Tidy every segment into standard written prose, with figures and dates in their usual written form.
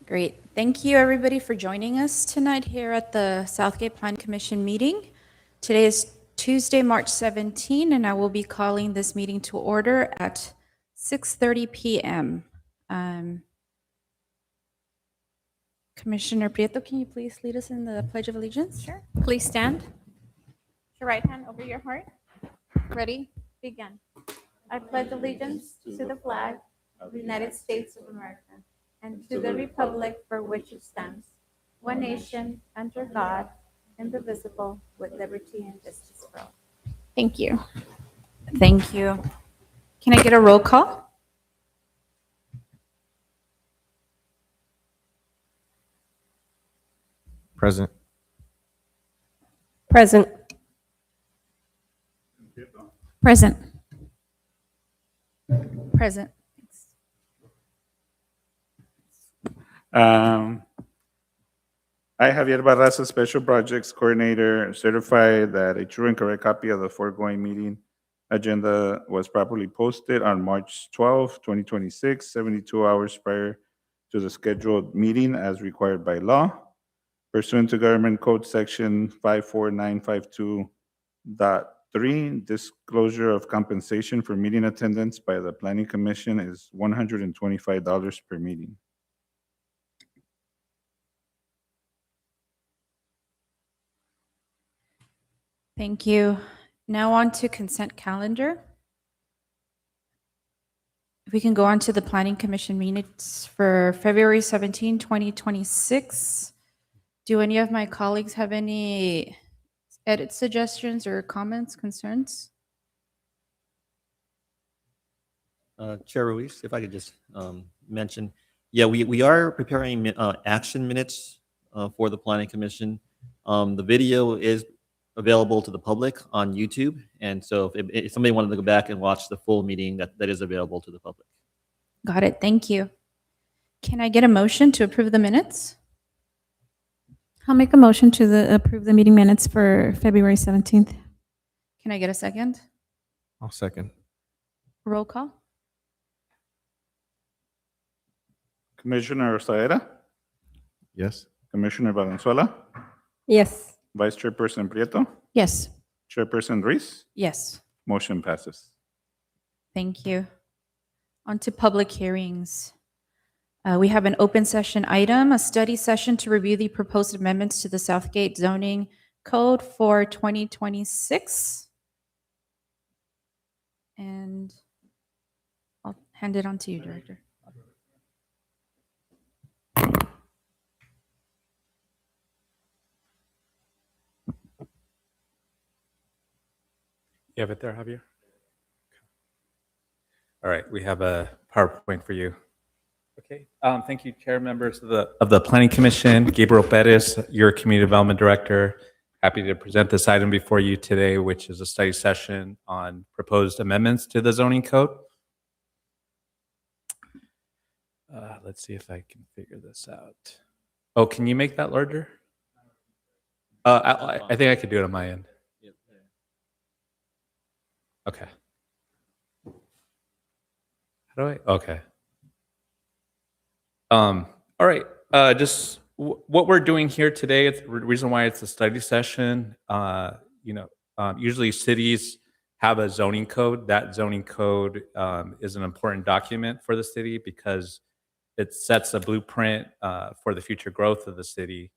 Great. Thank you, everybody, for joining us tonight here at the Southgate Plan Commission meeting. Today is Tuesday, March 17, and I will be calling this meeting to order at 6:30 p.m. Commissioner Prieto, can you please lead us in the Pledge of Allegiance? Sure. Please stand. Put your right hand over your heart. Ready? Begin. I pledge allegiance to the flag of the United States of America and to the republic for which it stands, one nation, under God, indivisible, with liberty and justice for all. Thank you. Thank you. Can I get a roll call? Present. Present. Present. Present. I, Javier Barraza, Special Projects Coordinator, certify that a true and correct copy of the foregoing meeting agenda was properly posted on March 12, 2026, 72 hours prior to the scheduled meeting as required by law. Pursuant to Government Code Section 54952.3, disclosure of compensation for meeting attendance by the Planning Commission is $125 per meeting. Thank you. Now on to consent calendar. If we can go on to the Planning Commission minutes for February 17, 2026. Do any of my colleagues have any edit suggestions or comments, concerns? Chair Ruiz, if I could just mention, yeah, we are preparing action minutes for the Planning Commission. The video is available to the public on YouTube, and so if somebody wanted to go back and watch the full meeting, that is available to the public. Got it. Thank you. Can I get a motion to approve the minutes? I'll make a motion to approve the meeting minutes for February 17th. Can I get a second? I'll second. Roll call. Commissioner Saera, Yes. Commissioner Valenzuela, Yes. Vice Chairperson Prieto, Yes. Chairperson Ruiz, Yes. motion passes. Thank you. On to public hearings. We have an open session item, a study session to review the proposed amendments to the Southgate zoning code for 2026. And I'll hand it on to you, Director. You have it there, Javier? All right, we have a PowerPoint for you. Okay, thank you, Chair, members of the Planning Commission. Gabriel Perez, your Community Development Director. Happy to present this item before you today, which is a study session on proposed amendments to the zoning code. Let's see if I can figure this out. Oh, can you make that larger? I think I could do it on my end. Okay. How do I? Okay. All right. Just what we're doing here today. It's the reason why it's a study session. Usually cities have a zoning code. That zoning code is an important document for the city because it sets a blueprint for the future growth of the city.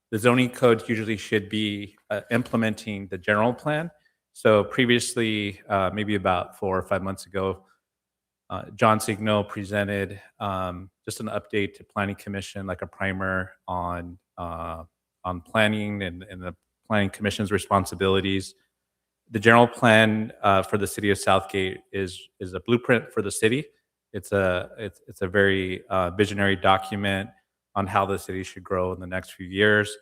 The zoning code usually should be implementing the general plan. So previously, maybe about 4 or 5 months ago, John Signo presented just an update to Planning Commission, like a primer on planning and the Planning Commission's responsibilities. The general plan for the city of Southgate is a blueprint for the city. It's a very visionary document on how the city should grow in the next few years.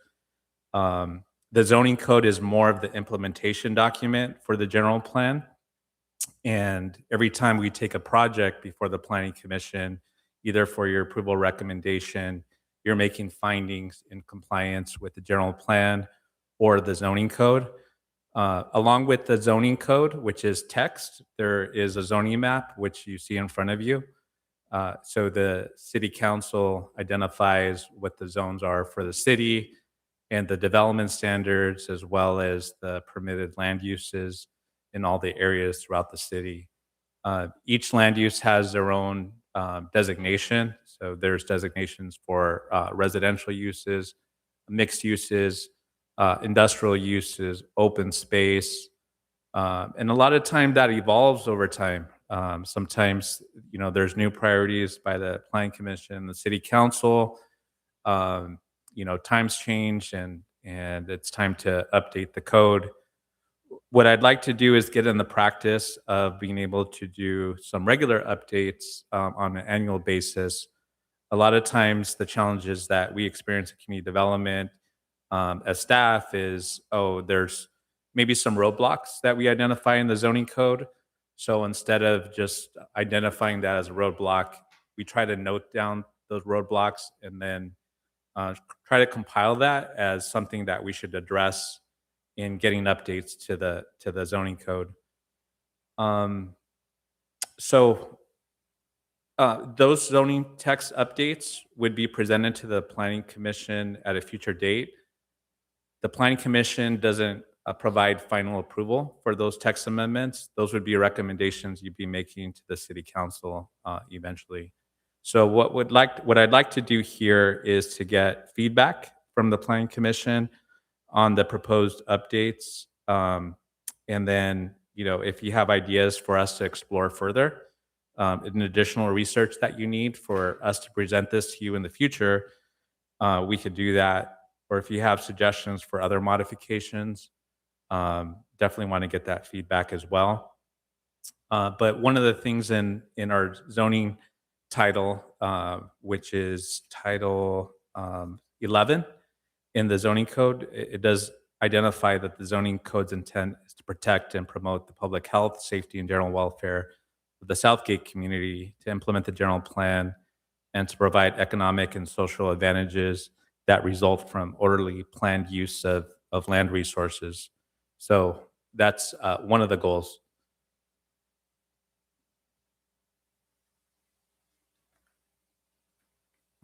The zoning code is more of the implementation document for the general plan. And every time we take a project before the Planning Commission, either for your approval recommendation, you're making findings in compliance with the general plan or the zoning code. Along with the zoning code, which is text, there is a zoning map, which you see in front of you. So the city council identifies what the zones are for the city and the development standards, as well as the permitted land uses in all the areas throughout the city. Each land use has their own designation. So there's designations for residential uses, mixed uses, industrial uses, open space. And a lot of time that evolves over time. Sometimes, there's new priorities by the Planning Commission, the City Council. Times change, and it's time to update the code. What I'd like to do is get in the practice of being able to do some regular updates on an annual basis. A lot of times, the challenges that we experience in community development as staff is, there's maybe some roadblocks that we identify in the zoning code. So instead of just identifying that as a roadblock, we try to note down those roadblocks and then try to compile that as something that we should address in getting updates to the zoning code. So those zoning text updates would be presented to the Planning Commission at a future date. The Planning Commission doesn't provide final approval for those text amendments. Those would be recommendations you'd be making to the City Council eventually. So what I'd like to do here is to get feedback from the Planning Commission on the proposed updates, and then if you have ideas for us to explore further, an additional research that you need for us to present this to you in the future, we could do that. Or if you have suggestions for other modifications, definitely want to get that feedback as well. But one of the things in our zoning title, which is Title 11 in the zoning code, it does identify that the zoning code's intent is to protect and promote the public health, safety, and general welfare of the Southgate community, to implement the general plan, and to provide economic and social advantages that result from orderly planned use of land resources. So that's one of the goals.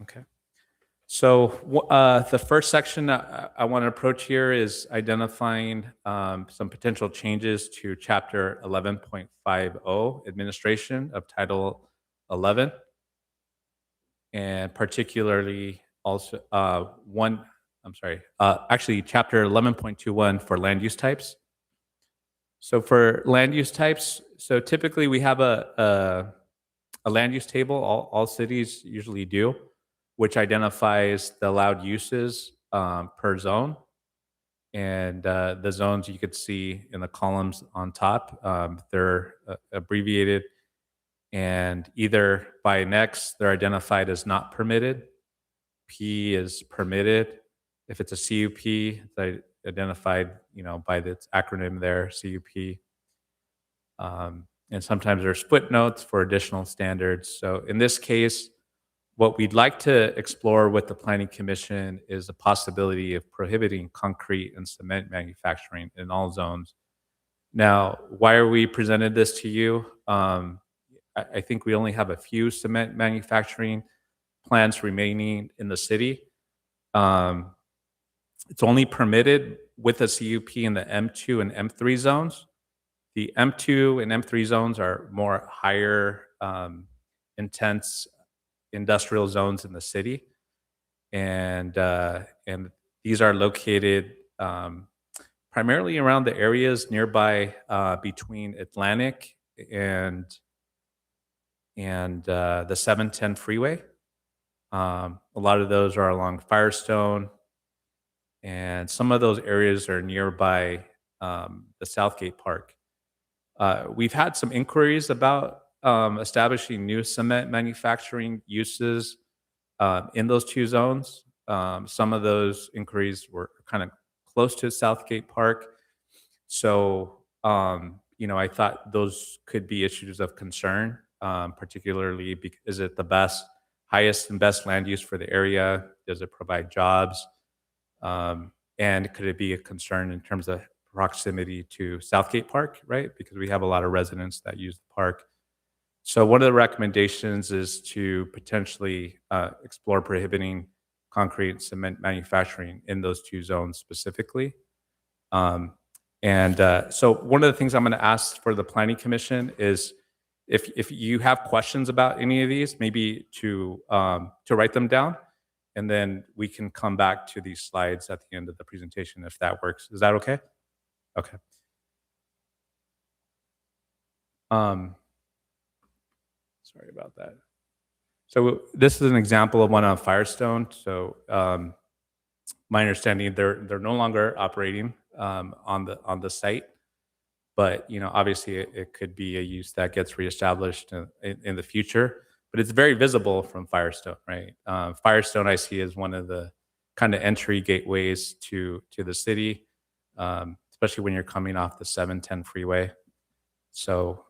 Okay. So the first section I want to approach here is identifying some potential changes to Chapter 11.50, Administration of Title 11, and particularly also actually Chapter 11.21 for land use types. So for land use types, so typically we have a land use table, all cities usually do, which identifies the allowed uses per zone. And the zones you could see in the columns on top, they're abbreviated, and either by an X, they're identified as not permitted. P is permitted. If it's a CUP, it's identified, by its acronym there, CUP. And sometimes there's footnotes for additional standards. So in this case, what we'd like to explore with the Planning Commission is the possibility of prohibiting concrete and cement manufacturing in all zones. Now, why are we presented this to you? I think we only have a few cement manufacturing plants remaining in the city. It's only permitted with a CUP in the M2 and M3 zones. The M2 and M3 zones are more higher intense industrial zones in the city, and these are located primarily around the areas nearby between Atlantic and the 710 freeway. A lot of those are along Firestone, and some of those areas are nearby the Southgate Park. We've had some inquiries about establishing new cement manufacturing uses in those two zones. Some of those inquiries were kind of close to Southgate Park. So, I thought those could be issues of concern, particularly because is it the highest and best land use for the area? Does it provide jobs? And could it be a concern in terms of proximity to Southgate Park, right? Because we have a lot of residents that use the park. So one of the recommendations is to potentially explore prohibiting concrete and cement manufacturing in those two zones specifically. So one of the things I'm going to ask for the Planning Commission is if you have questions about any of these, maybe to write them down, and then we can come back to these slides at the end of the presentation if that works. Is that okay? Okay. Sorry about that. So this is an example of one on Firestone. So my understanding, they're no longer operating on the site, but obviously it could be a use that gets reestablished in the future. But it's very visible from Firestone, right? Firestone I see as one of the kind of entry gateways to the city, especially when you're coming off the 710 freeway. So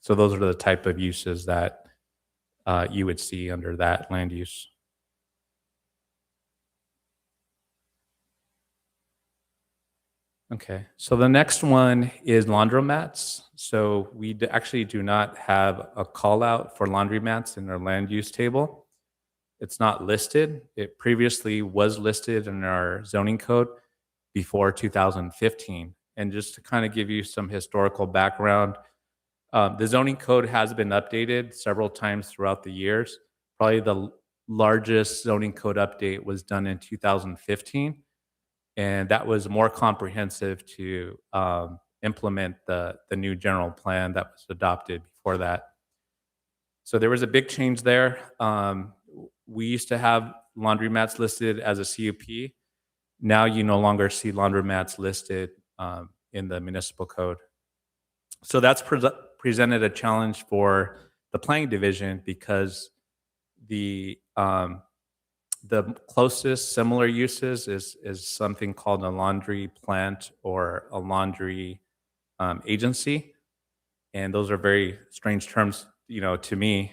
so those are the type of uses that you would see under that land use. Okay, so the next one is laundromats. So we actually do not have a call out for laundromats in our land use table. It's not listed. It previously was listed in our zoning code before 2015. And just to kind of give you some historical background, the zoning code has been updated several times throughout the years. Probably the largest zoning code update was done in 2015. And that was more comprehensive to implement the new general plan that was adopted before that. So there was a big change there. We used to have laundromats listed as a CUP. Now you no longer see laundromats listed in the municipal code. So that's presented a challenge for the planning division because the closest similar uses is something called a laundry plant or a laundry agency, and those are very strange terms, to me.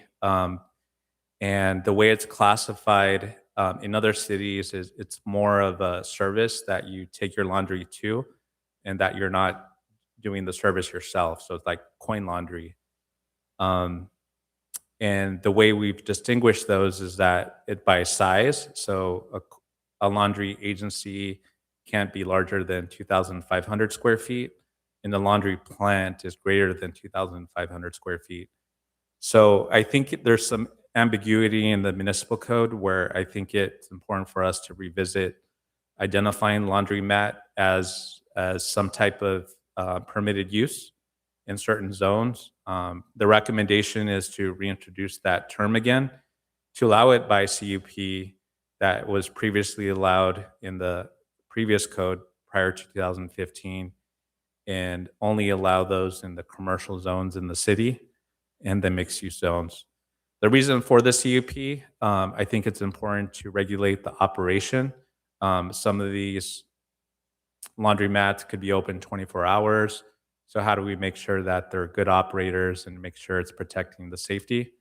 And the way it's classified in other cities is it's more of a service that you take your laundry to, and that you're not doing the service yourself. So it's like coin laundry. And the way we've distinguished those is that it by size. So a laundry agency can't be larger than 2,500 square feet, and the laundry plant is greater than 2,500 square feet. So I think there's some ambiguity in the municipal code where I think it's important for us to revisit identifying laundromat as some type of permitted use in certain zones. The recommendation is to reintroduce that term again, to allow it by CUP that was previously allowed in the previous code prior to 2015, and only allow those in the commercial zones in the city and the mixed-use zones. The reason for the CUP, I think it's important to regulate the operation. Some of these laundromats could be open 24 hours. So how do we make sure that they're good operators and make sure it's protecting the safety?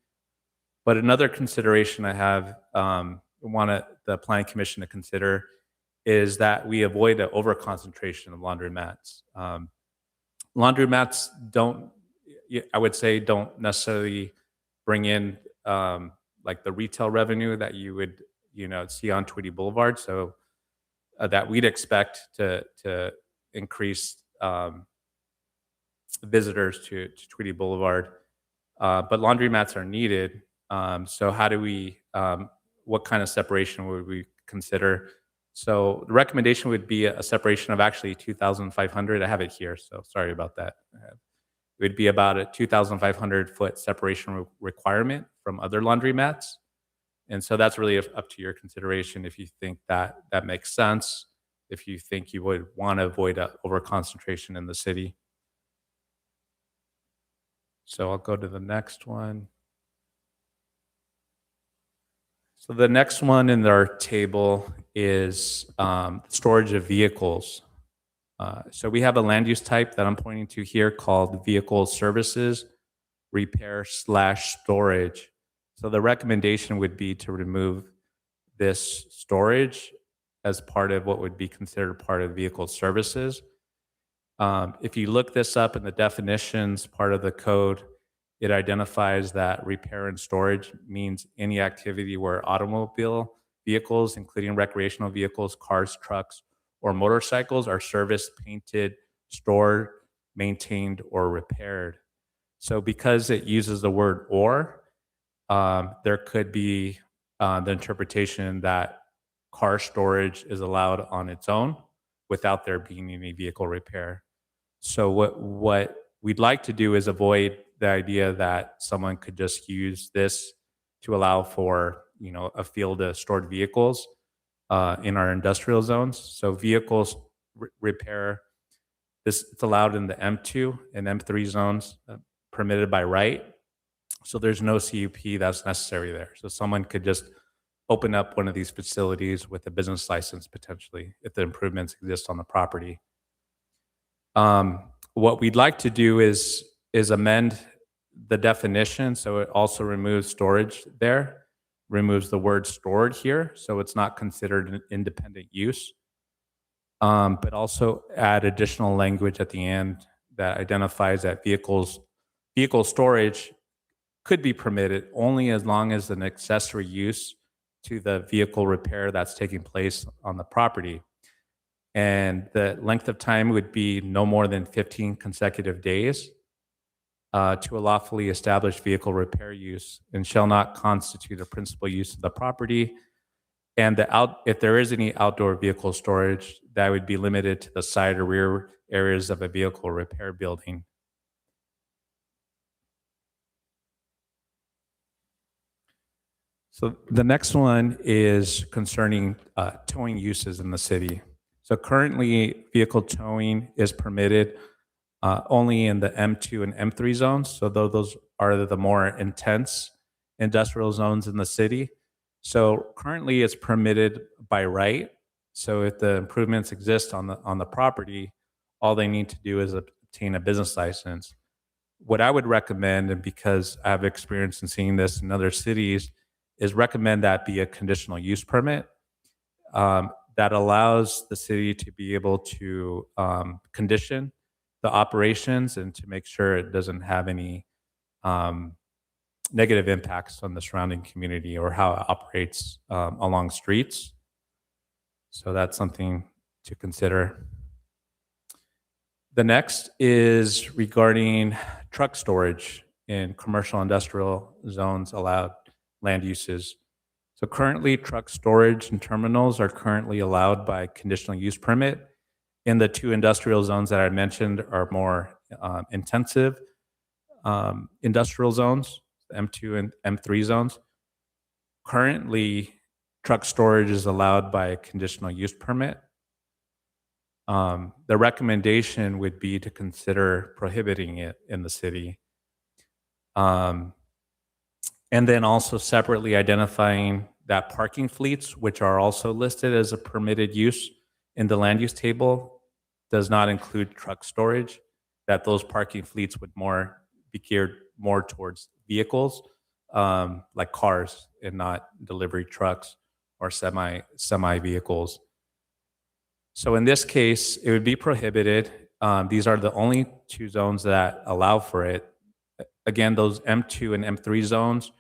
But another consideration I have, want the Planning Commission to consider is that we avoid an overconcentration of laundromats. Laundromats don't necessarily bring in like the retail revenue that you would see on Tweedy Boulevard. So that we'd expect to increase visitors to Tweedy Boulevard, but laundromats are needed. So how do we, what kind of separation would we consider? So the recommendation would be a separation of actually 2,500. I have it here, so sorry about that. It would be about a 2,500 foot separation requirement from other laundromats. And so that's really up to your consideration if you think that makes sense, if you think you would want to avoid an overconcentration in the city. So I'll go to the next one. So the next one in our table is storage of vehicles. So we have a land use type that I'm pointing to here called vehicle services, repair / storage. So the recommendation would be to remove this storage as part of what would be considered part of vehicle services. If you look this up in the definitions part of the code, It identifies that repair and storage means any activity where automobile vehicles, including recreational vehicles, cars, trucks, or motorcycles, are serviced, painted, stored, maintained, or repaired. So because it uses the word or, there could be the interpretation that car storage is allowed on its own without there being any vehicle repair. So what we'd like to do is avoid the idea that someone could just use this to allow for, a field of stored vehicles in our industrial zones. So vehicles repair, it's allowed in the M2 and M3 zones, permitted by right. So there's no CUP that's necessary there. So someone could just open up one of these facilities with a business license potentially if the improvements exist on the property. What we'd like to do is amend the definition so it also removes storage there, removes the word stored here, so it's not considered an independent use, but also add additional language at the end that identifies that vehicle storage could be permitted only as long as an accessory use to the vehicle repair that's taking place on the property. And the length of time would be no more than 15 consecutive days to a lawfully established vehicle repair use and shall not constitute a principal use of the property. And if there is any outdoor vehicle storage, that would be limited to the side or rear areas of a vehicle repair building. So the next one is concerning towing uses in the city. So currently, vehicle towing is permitted only in the M2 and M3 zones. So those are the more intense industrial zones in the city. So currently, it's permitted by right. So if the improvements exist on the property, all they need to do is obtain a business license. What I would recommend, and because I have experience in seeing this in other cities, is recommend that be a conditional use permit that allows the city to be able to condition the operations and to make sure it doesn't have any negative impacts on the surrounding community or how it operates along streets. So that's something to consider. The next is regarding truck storage in commercial industrial zones allowed land uses. So currently, truck storage and terminals are currently allowed by conditional use permit. In the two industrial zones that I mentioned are more intensive industrial zones, M2 and M3 zones. Currently, truck storage is allowed by a conditional use permit. The recommendation would be to consider prohibiting it in the city. And then also separately identifying that parking fleets, which are also listed as a permitted use in the land use table, does not include truck storage, that those parking fleets would be geared more towards vehicles, like cars and not delivery trucks or semi vehicles. So in this case, it would be prohibited. These are the only two zones that allow for it. Again, those M2 and M3 zones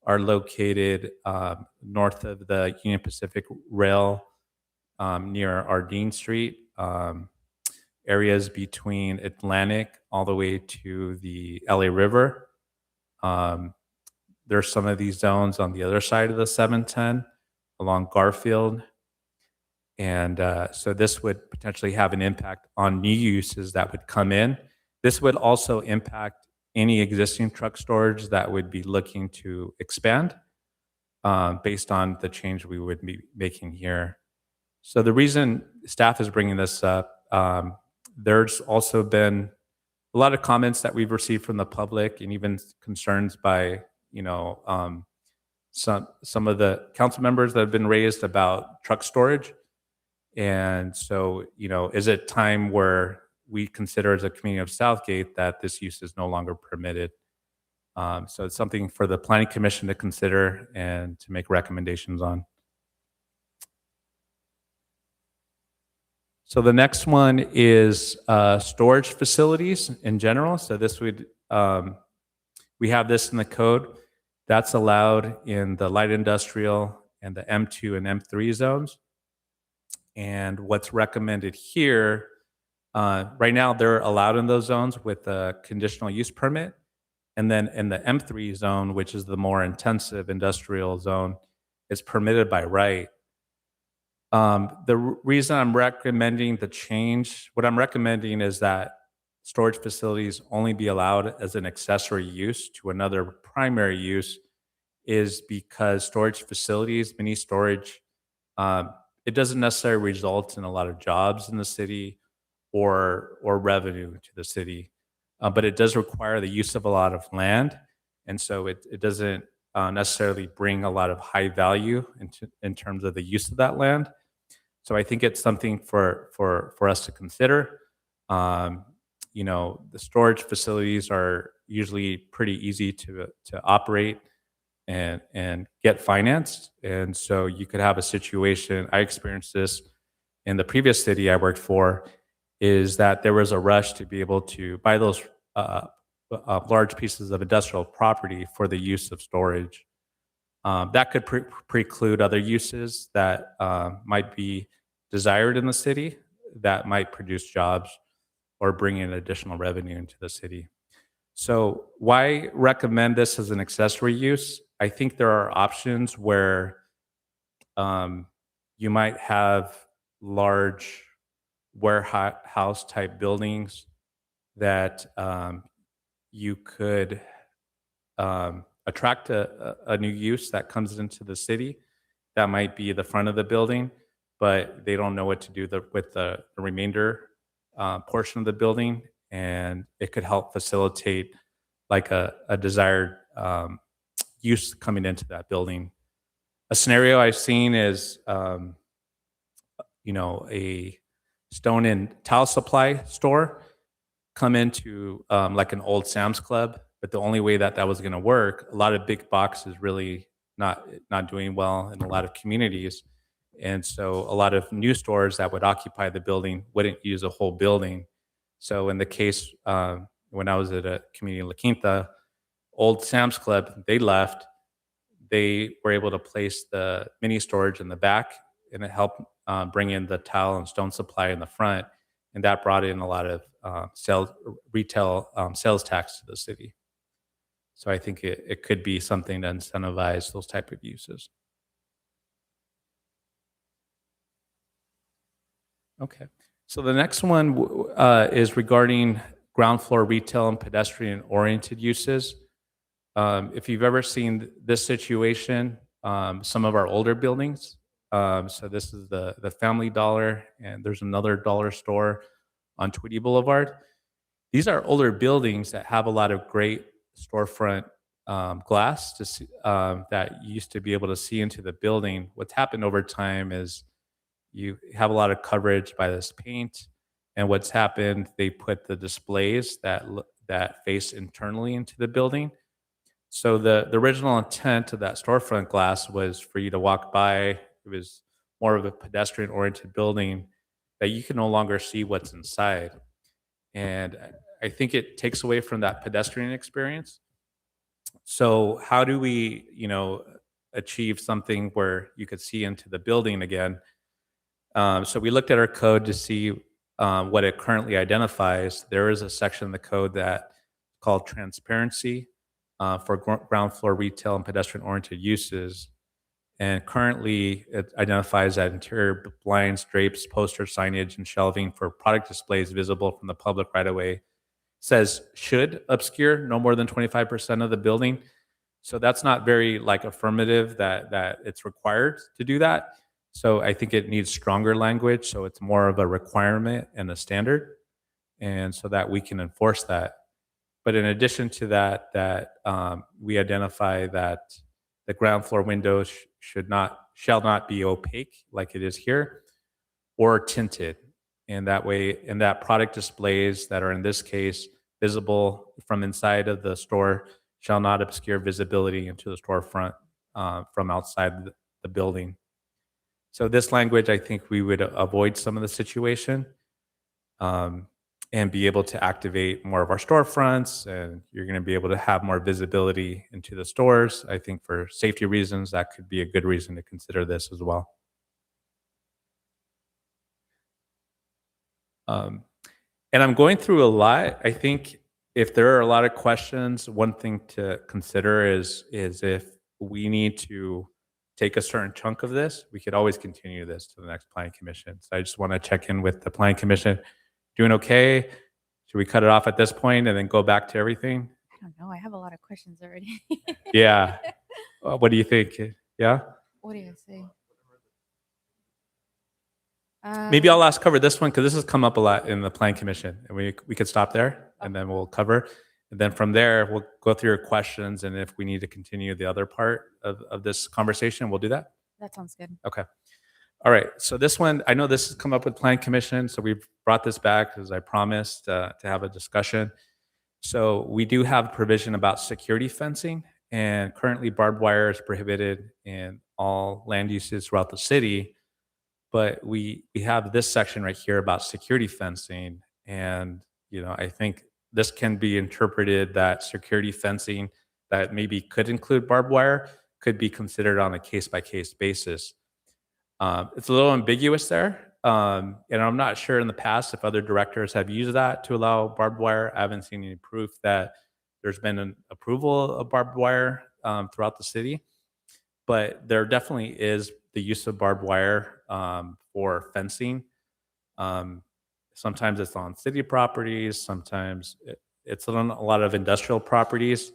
are located north of the Union Pacific Rail near Ardeen Street, areas between Atlantic all the way to the LA River. There's some of these zones on the other side of the 710 along Garfield. And so this would potentially have an impact on new uses that would come in. This would also impact any existing truck storage that would be looking to expand based on the change we would be making here. So the reason staff is bringing this up, there's also been a lot of comments that we've received from the public and even concerns by, some of the council members that have been raised about truck storage. And so, is it time where we consider as a community of Southgate that this use is no longer permitted? So it's something for the Planning Commission to consider and to make recommendations on. So the next one is storage facilities in general. So this would, We have this in the code. That's allowed in the light industrial and the M2 and M3 zones. And what's recommended here, right now they're allowed in those zones with a conditional use permit. And then in the M3 zone, which is the more intensive industrial zone, it's permitted by right. Reason I'm recommending the change, what I'm recommending is that storage facilities only be allowed as an accessory use to another primary use, is because storage facilities, mini storage, it doesn't necessarily result in a lot of jobs in the city or revenue to the city, but it does require the use of a lot of land, and so it doesn't necessarily bring a lot of high value in terms of the use of that land. So I think it's something for us to consider. The storage facilities are usually pretty easy to operate and get financed. And so you could have a situation, I experienced this in the previous city I worked for, is that there was a rush to be able to buy those large pieces of industrial property for the use of storage. That could preclude other uses that might be desired in the city that might produce jobs or bring in additional revenue into the city. So why recommend this as an accessory use? I think there are options where you might have large warehouse type buildings that you could attract a new use that comes into the city. That might be the front of the building, but they don't know what to do with the remainder portion of the building, and it could help facilitate like a desired use coming into that building. A scenario I've seen is, a stone and tile supply store come into like an old Sam's Club, but the only way that was going to work, a lot of big boxes really not doing well in a lot of communities. And so a lot of new stores that would occupy the building wouldn't use a whole building. So in the case, when I was at a community in La Quinta, old Sam's Club, they left. They were able to place the mini storage in the back, and it helped bring in the tile and stone supply in the front. And that brought in a lot of retail sales tax to the city. So I think it could be something to incentivize those type of uses. Okay, so the next one is regarding ground floor retail and pedestrian-oriented uses. If you've ever seen this situation, some of our older buildings, so this is the Family Dollar, and there's another dollar store on Tweedy Boulevard. These are older buildings that have a lot of great storefront glass to see, that you used to be able to see into the building. What's happened over time is you have a lot of coverage by this paint, and what's happened, they put the displays that face internally into the building. So the original intent of that storefront glass was for you to walk by. It was more of a pedestrian-oriented building that you can no longer see what's inside. And I think it takes away from that pedestrian experience. So how do we, achieve something where you could see into the building again? So we looked at our code to see what it currently identifies. There is a section in the code that called transparency for ground floor retail and pedestrian-oriented uses. And currently, it identifies that interior blinds, drapes, poster signage, and shelving for product displays visible from the public right-of-way says should obscure no more than 25% of the building. So that's not very affirmative that it's required to do that. So I think it needs stronger language. So it's more of a requirement and a standard, and so that we can enforce that. But in addition to that, we identify that the ground floor windows shall not be opaque like it is here, or tinted. And that way, and that product displays that are in this case visible from inside of the store shall not obscure visibility into the storefront from outside the building. So this language, I think we would avoid some of the situation. and be able to activate more of our storefronts, and you're going to be able to have more visibility into the stores. I think for safety reasons, that could be a good reason to consider this as well. And I'm going through a lot. I think if there are a lot of questions, one thing to consider is if we need to take a certain chunk of this, we could always continue this to the next planning commission. So I just want to check in with the planning commission. Doing okay? Should we cut it off at this point and then go back to everything? I don't know. I have a lot of questions already. Yeah. What do you think? Yeah. What do you say? Maybe I'll last cover this one because this has come up a lot in the planning commission, and we could stop there and then we'll cover. And then from there, we'll go through your questions, and if we need to continue the other part of this conversation, we'll do that. That sounds good. Okay. All right. So this one, I know this has come up with planning commission, so we've brought this back as I promised to have a discussion. So we do have provision about security fencing, and currently barbed wire is prohibited in all land uses throughout the city. But we have this section right here about security fencing, and I think this can be interpreted that security fencing that maybe could include barbed wire could be considered on a case-by-case basis. It's a little ambiguous there, and I'm not sure in the past if other directors have used that to allow barbed wire. I haven't seen any proof that there's been an approval of barbed wire throughout the city, but there definitely is the use of barbed wire for fencing. Sometimes it's on city properties, sometimes it's on a lot of industrial properties,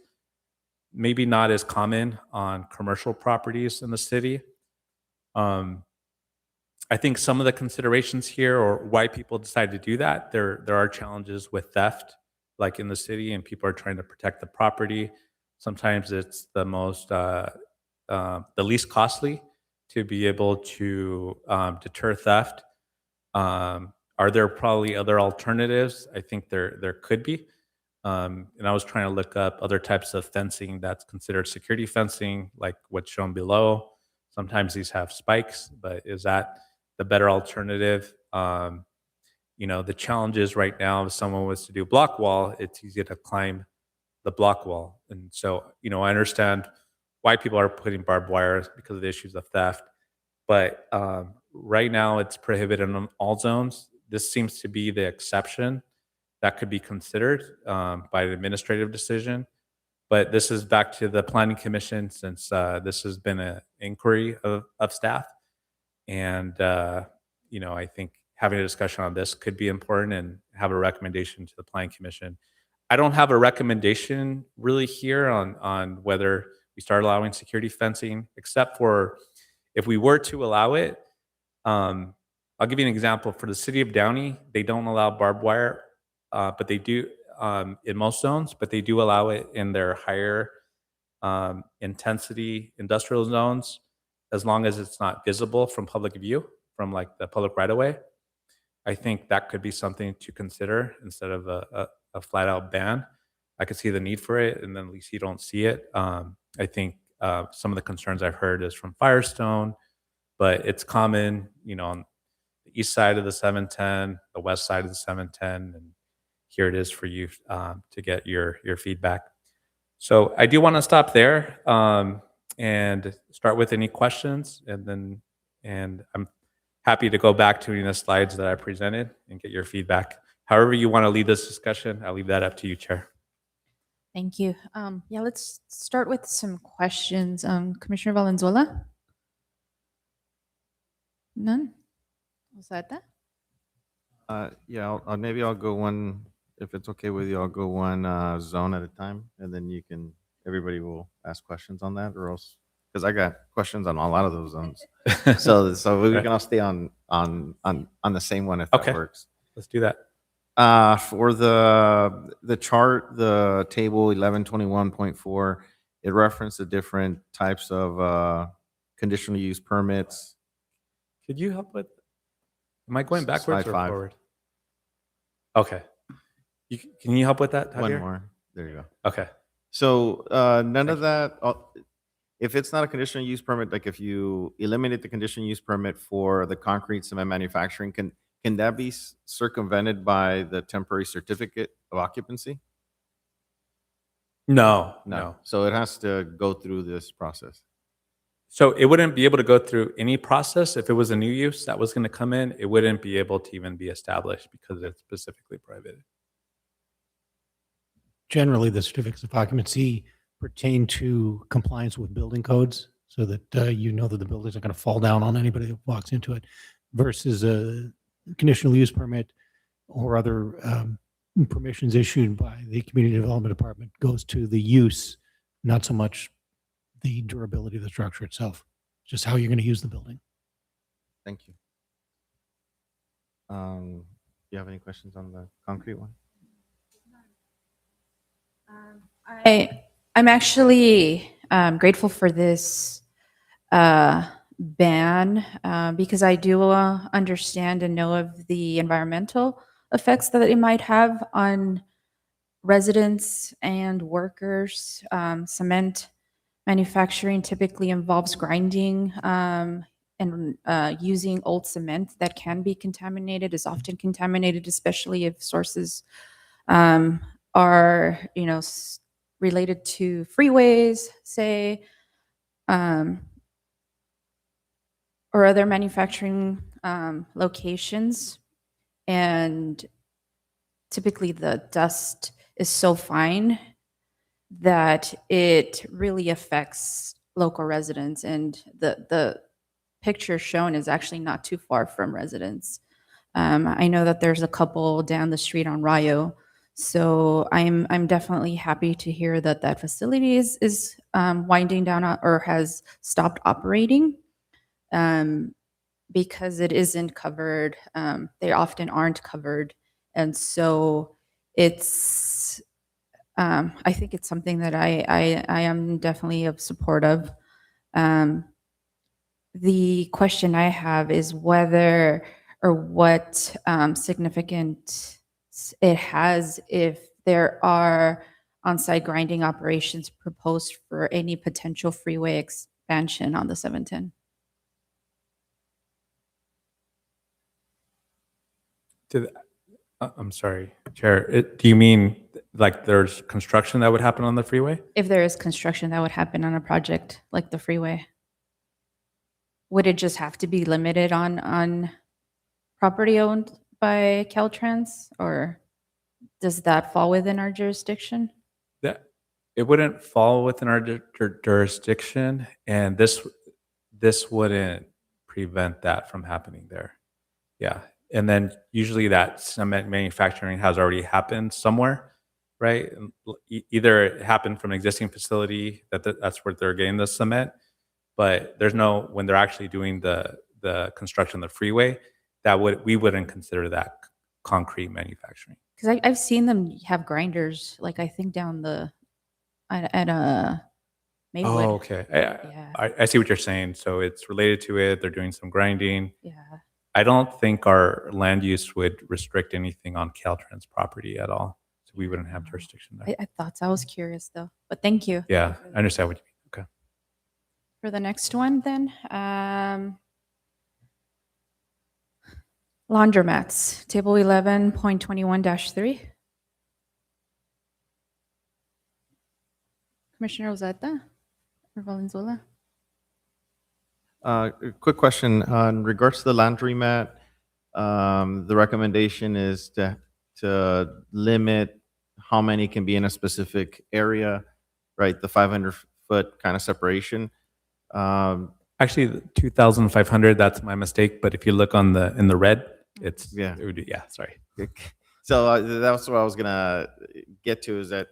maybe not as common on commercial properties in the city. I think some of the considerations here, or why people decide to do that, there are challenges with theft, like in the city, and people are trying to protect the property. Sometimes it's the least costly to be able to deter theft. Are there probably other alternatives? I think there could be. And I was trying to look up other types of fencing that's considered security fencing, like what's shown below. Sometimes these have spikes, but is that the better alternative? The challenge is right now, if someone was to do block wall, it's easy to climb the block wall. And so, I understand why people are putting barbed wire because of the issues of theft. But right now, it's prohibited in all zones. This seems to be the exception that could be considered by an administrative decision. But this is back to the planning commission, since this has been an inquiry of staff. And, I think having a discussion on this could be important and have a recommendation to the planning commission. I don't have a recommendation really here on whether we start allowing security fencing, except for if we were to allow it. I'll give you an example. For the city of Downey, they don't allow barbed wire, but they do in most zones, but they do allow it in their higher intensity industrial zones, as long as it's not visible from public view, from like the public right of way. I think that could be something to consider instead of a flat out ban. I could see the need for it, and then at least you don't see it. I think some of the concerns I've heard is from Firestone, but it's common, on the east side of the 710, the west side of the 710, and here it is for you to get your feedback. So I do want to stop there and start with any questions, and I'm happy to go back to the slides that I presented and get your feedback. However you want to lead this discussion, I'll leave that up to you, Chair. Thank you. Let's start with some questions. Commissioner Valenzuela? None? Osata? Yeah, maybe I'll go one, if it's okay with you, I'll go one zone at a time, and then everybody will ask questions on that, or else, because I got questions on a lot of those zones. So we can all stay on the same one if Okay. that works. Let's do that. For the chart, the table 1121.4, it referenced the different types of conditional use permits. Could you help with? Am I going backwards Slide or 5. forward? Okay. Can you help with that, Javier? One more. There you go. Okay. So none of that, if it's not a conditional use permit, like if you eliminate the conditional use permit for the concrete cement manufacturing, can that be circumvented by the temporary certificate of occupancy? No. So it has to go through this process. So it wouldn't be able to go through any process. If it was a new use that was going to come in, it wouldn't be able to even be established because it's specifically prohibited. Generally, the certificates of occupancy pertain to compliance with building codes so that you know that the buildings are going to fall down on anybody that walks into it versus a conditional use permit or other permissions issued by the community development department goes to the use, not so much the durability of the structure itself, just how you're going to use the building. Thank you. Do you have any questions on the concrete one? I'm actually grateful for this ban because I do understand and know of the environmental effects that it might have on residents and workers. Cement manufacturing typically involves grinding and using old cement that can be contaminated, is often contaminated, especially if sources are, related to freeways, say, or other manufacturing locations. And typically the dust is so fine that it really affects local residents. And the picture shown is actually not too far from residents. I know that there's a couple down the street on Rio. So I'm definitely happy to hear that that facility is winding down or has stopped operating because it isn't covered. They often aren't covered. And so it's, I think it's something that I am definitely of support of. The question I have is whether or what significant it has if there are on-site grinding operations proposed for any potential freeway expansion on the 710. I'm sorry, Chair. Do you mean like there's construction that would happen on the freeway? If there is construction that would happen on a project like the freeway, would it just have to be limited on property owned by Caltrans, or does that fall within our jurisdiction? That it wouldn't fall within our jurisdiction, and this wouldn't prevent that from happening there. Yeah, and then usually that cement manufacturing has already happened somewhere, right? Either it happened from an existing facility that's where they're getting the cement, but there's no when they're actually doing the construction of the freeway we wouldn't consider that concrete manufacturing. Because I've seen them have grinders, like I think down at Maywood. Oh, okay. Yeah. I see what you're saying. So it's related to it. They're doing some grinding. Yeah. I don't think our land use would restrict anything on Caltrans property at all. So we wouldn't have jurisdiction there. I thought so. I was curious though, but thank you. Yeah, I understand what you mean. Okay. For the next one then, laundromats, table 11.21-3. Commissioner Ozeta or Valenzuela? A quick question in regards to the laundromat. The recommendation is to limit how many can be in a specific area, right? The 500-foot kind of separation. Actually, the 2,500, that's my mistake. But if you look in the red, it's, Yeah. it would, yeah, sorry. So that's what I was gonna get to, is that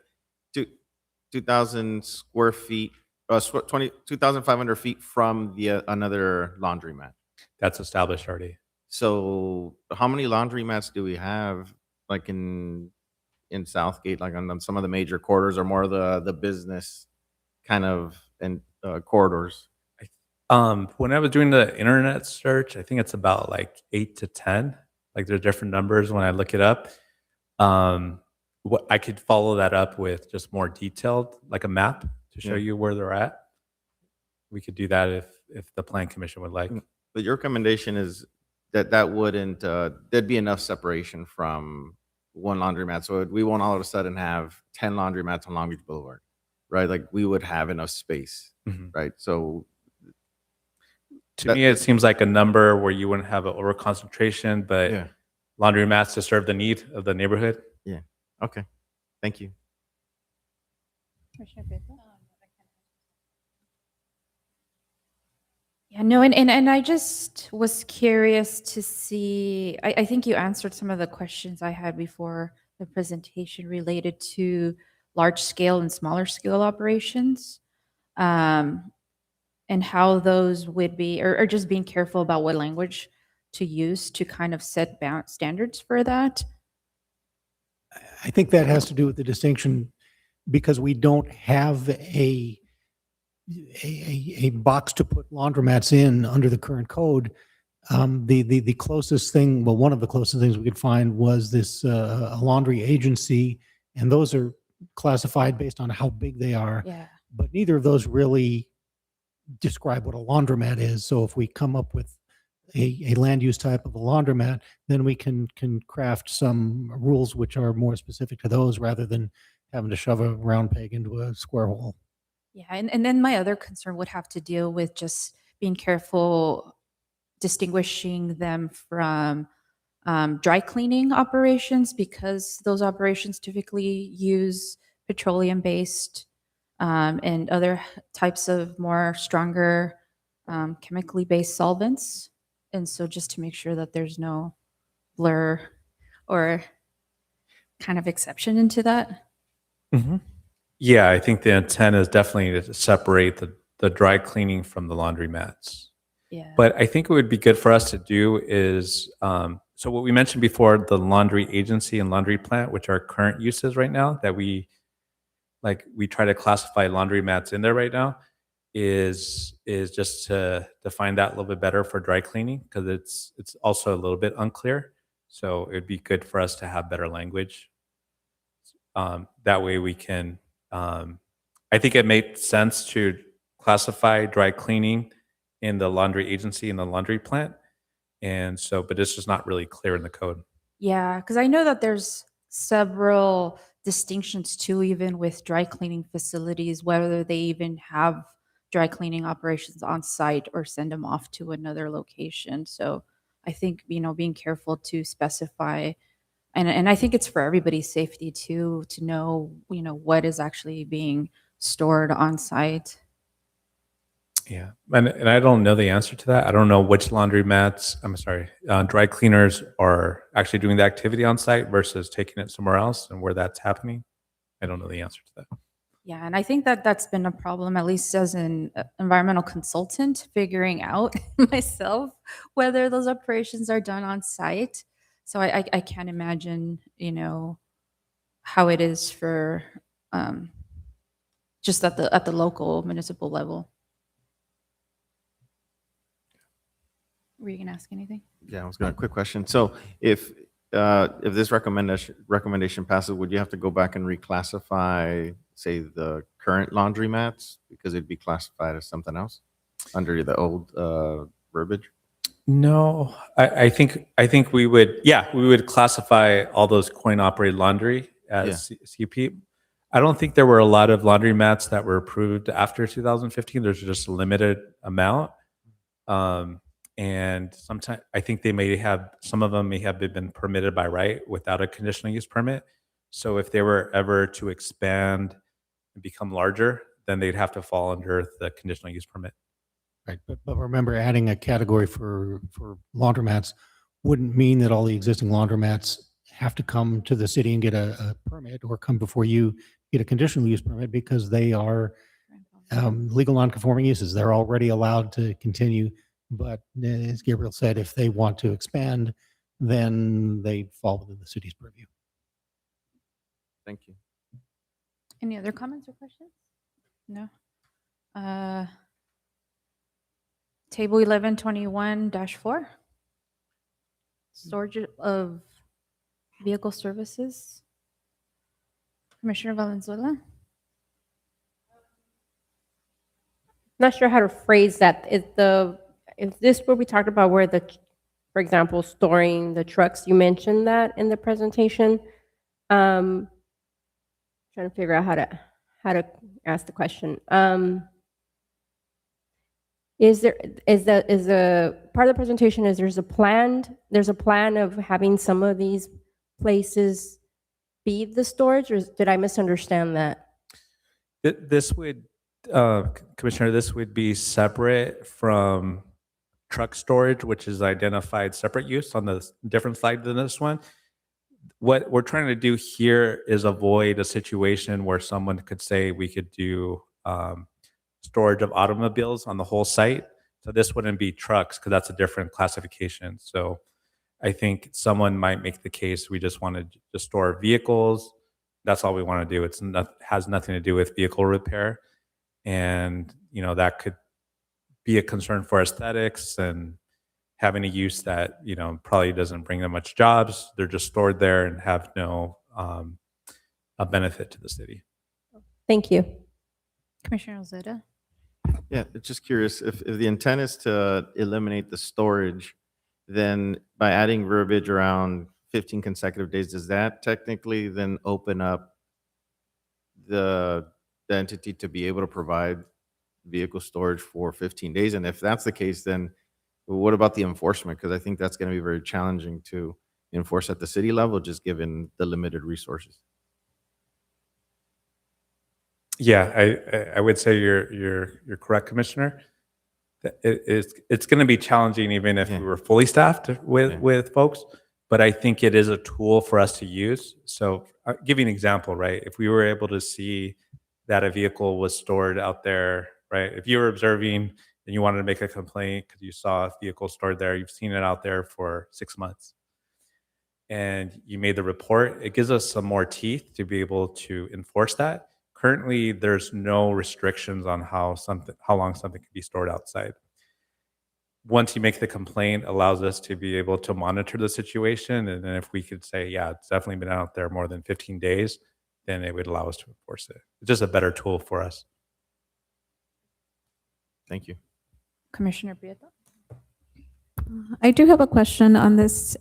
2,000 square feet, 2,500 feet from the another laundromat. That's established already. So how many laundromats do we have, like in Southgate, like on some of the major corridors, or more of the business kind of corridors? When I was doing the internet search, I think it's about like 8 to 10. Like there's different numbers when I look it up. What I could follow that up with just more detailed, like a map to show you where they're at. We could do that if the plan commission would like. But your recommendation is that wouldn't, there'd be enough separation from one laundromat. So we won't all of a sudden have 10 laundromats on Long Beach Boulevard, right? Like we would have enough space, Mhm. right? So To me, it seems like a number where you wouldn't have an over concentration, but yeah, laundromats to serve the need of the neighborhood. yeah. Okay. Thank you. Commissioner Prieto? Yeah, no, and I just was curious to see, I think you answered some of the questions I had before the presentation related to large scale and smaller scale operations. And how those would be, or just being careful about what language to use to kind of set standards for that. I think that has to do with the distinction because we don't have a box to put laundromats in under the current code. The closest thing, well, one of the closest things we could find was this a laundry agency, and those are classified based on how big they are. Yeah. But neither of those really describe what a laundromat is. So if we come up with a land use type of a laundromat, then we can craft some rules which are more specific to those rather than having to shove a round peg into a square hole. Yeah, and then my other concern would have to deal with just being careful distinguishing them from dry cleaning operations, because those operations typically use petroleum-based and other types of more stronger chemically based solvents. And so just to make sure that there's no blur or kind of exception into that. Yeah, I think the intent is definitely to separate the dry cleaning from the laundromats. Yeah. But I think it would be good for us to do is, so what we mentioned before, the laundry agency and laundry plant, which are current uses right now, that we try to classify laundromats in there right now, is just to define that a little bit better for dry cleaning, because it's also a little bit unclear. So it'd be good for us to have better language. That way we can, I think it makes sense to classify dry cleaning in the laundry agency and the laundry plant. And so, but it's just not really clear in the code. Yeah, because I know that there's several distinctions too, even with dry cleaning facilities, whether they even have dry cleaning operations on site or send them off to another location. So I think, being careful to specify, and I think it's for everybody's safety too, to know, what is actually being stored on site. Yeah. And I don't know the answer to that. I don't know which dry cleaners are actually doing the activity on site versus taking it somewhere else and where that's happening. I don't know the answer to that. Yeah, and I think that that's been a problem, at least as an environmental consultant, figuring out myself whether those operations are done on site. So I can't imagine, how it is for just at the local municipal level. Were you gonna ask anything? Yeah, I was going to, quick question. So if this recommendation passes, would you have to go back and reclassify, say, the current laundromats because it'd be classified as something else under the old verbiage? No, I think we would classify all those coin operated laundry as CUP. I don't think there were a lot of laundromats that were approved after 2015. There's just a limited amount. And sometimes I think some of them may have been permitted by right without a conditional use permit. So if they were ever to expand and become larger, then they'd have to fall under the conditional use permit. Right, but remember, adding a category for laundromats wouldn't mean that all the existing laundromats have to come to the city and get a permit or come before you get a conditional use permit, because they are legal non-conforming uses. They're already allowed to continue. But as Gabriel said, if they want to expand, then they fall within the city's purview. Thank you. Any other comments or questions? No. Table 1121-4. Storage of vehicle services. Commissioner Valenzuela. Not sure how to phrase that. Is this where we talked about where the for example, storing the trucks. You mentioned that in the presentation. Trying to figure out how to ask the question. Is the part of the presentation is there's a plan of having some of these places be the storage, or did I misunderstand that? This would, Commissioner, this would be separate from truck storage, which is identified separate use on the different slide than this one. What we're trying to do here is avoid a situation where someone could say we could do storage of automobiles on the whole site. So this wouldn't be trucks because that's a different classification. So I think someone might make the case we just want to just store vehicles. That's all we want to do. It's not, has nothing to do with vehicle repair. And, you know, that could be a concern for aesthetics and having a use that, you know, probably doesn't bring them much jobs. They're just stored there and have no a benefit to the city. Thank you. Commissioner Ozeta? Yeah, just curious, if the intent is to eliminate the storage, then by adding verbiage around 15 consecutive days, does that technically then open up the entity to be able to provide vehicle storage for 15 days? And if that's the case, then what about the enforcement? Because I think that's going to be very challenging to enforce at the city level, just given the limited resources. Yeah, I would say you're correct, Commissioner. It's going to be challenging even if we were fully staffed with folks, but I think it is a tool for us to use. So I'll give you an example, right? If we were able to see that a vehicle was stored out there, right? If you were observing and you wanted to make a complaint because you saw a vehicle stored there, you've seen it out there for 6 months, and you made the report, it gives us some more teeth to be able to enforce that. Currently, there's no restrictions on how long something can be stored outside. Once you make the complaint, allows us to be able to monitor the situation, and then if we could say, yeah, it's definitely been out there more than 15 days, then it would allow us to enforce it. It's just a better tool for us. Thank you. Commissioner Prieto? I do have a question on this.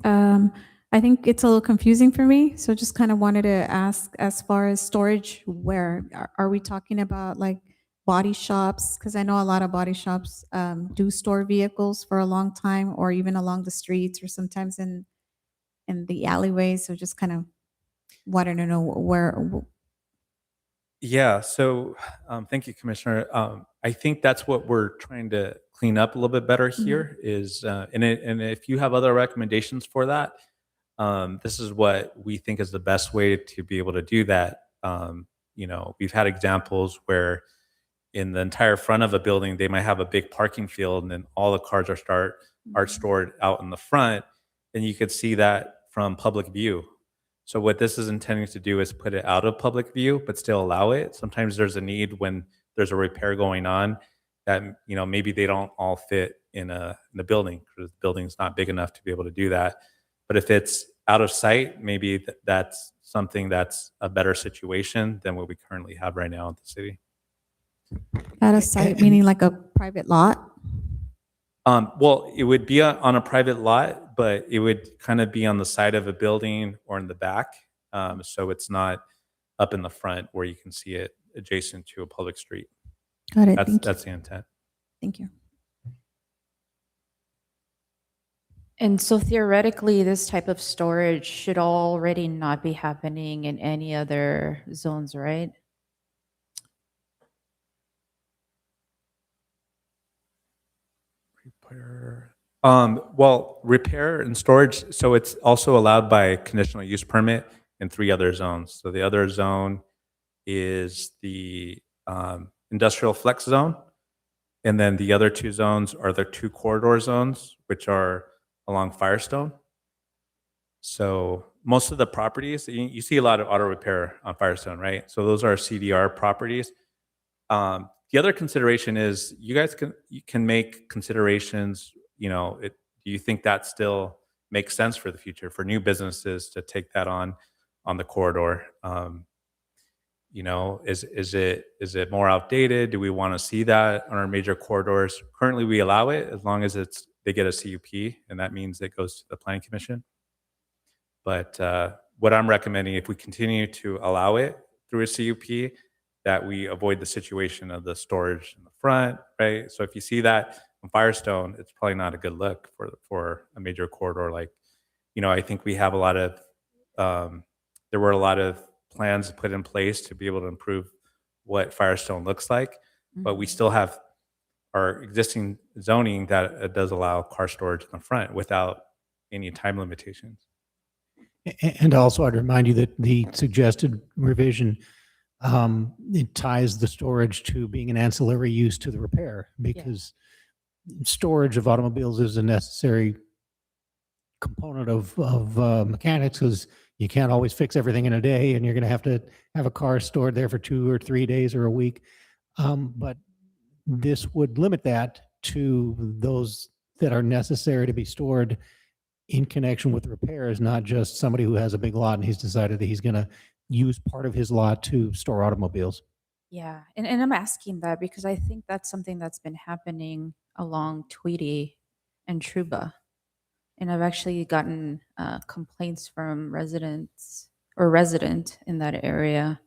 I think it's a little confusing for me, so just kind of wanted to ask, as far as storage, where are we talking about, like body shops? Because I know a lot of body shops do store vehicles for a long time, or even along the streets, or sometimes in the alleyways. So just kind of wanted to know where. Yeah, so thank you, Commissioner. I think that's what we're trying to clean up a little bit better here is, and if you have other recommendations for that, this is what we think is the best way to be able to do that. You know, we've had examples where in the entire front of a building, they might have a big parking field and then all the cars are stored out in the front, and you could see that from public view. So what this is intending to do is put it out of public view, but still allow it. Sometimes there's a need when there's a repair going on that, you know, maybe they don't all fit in the building because the building's not big enough to be able to do that. But if it's out of sight, maybe that's something that's a better situation than what we currently have right now in the city. Out of sight, meaning like a private lot? Well, it would be on a private lot, but it would kind of be on the side of a building or in the back. So it's not up in the front where you can see it adjacent to a public street. Got it. That's the intent. Thank you. And so theoretically, this type of storage should already not be happening in any other zones, right? Repair. Well, repair and storage, so it's also allowed by conditional use permit in 3 other zones. So the other zone is the industrial flex zone. And then the other 2 zones are the 2 corridor zones, which are along Firestone. So most of the properties, you see a lot of auto repair on Firestone, right? So those are CDR properties. The other consideration is you guys can make considerations, you know, do you think that still makes sense for the future for new businesses to take that on the corridor? You know, is it more outdated? Do we want to see that on our major corridors? Currently, we allow it as long as they get a CUP, and that means it goes to the planning commission. But what I'm recommending, if we continue to allow it through a CUP, that we avoid the situation of the storage in the front, right? So if you see that on Firestone, it's probably not a good look for a major corridor. Like, I think we have a lot of, there were a lot of plans put in place to be able to improve what Firestone looks like, but we still have our existing zoning that does allow car storage in the front without any time limitations. And also, I'd remind you that the suggested revision, it ties the storage to being an ancillary use to the repair, because storage of automobiles is a necessary component of mechanics, because you can't always fix everything in a day, and you're going to have a car stored there for 2 or 3 days or a week. But this would limit that to those that are necessary to be stored in connection with repairs, not just somebody who has a big lot and he's decided that he's going to use part of his lot to store automobiles. Yeah, and I'm asking that because I think that's something that's been happening along Tweedy and Truba. And I've actually gotten complaints from resident in that area.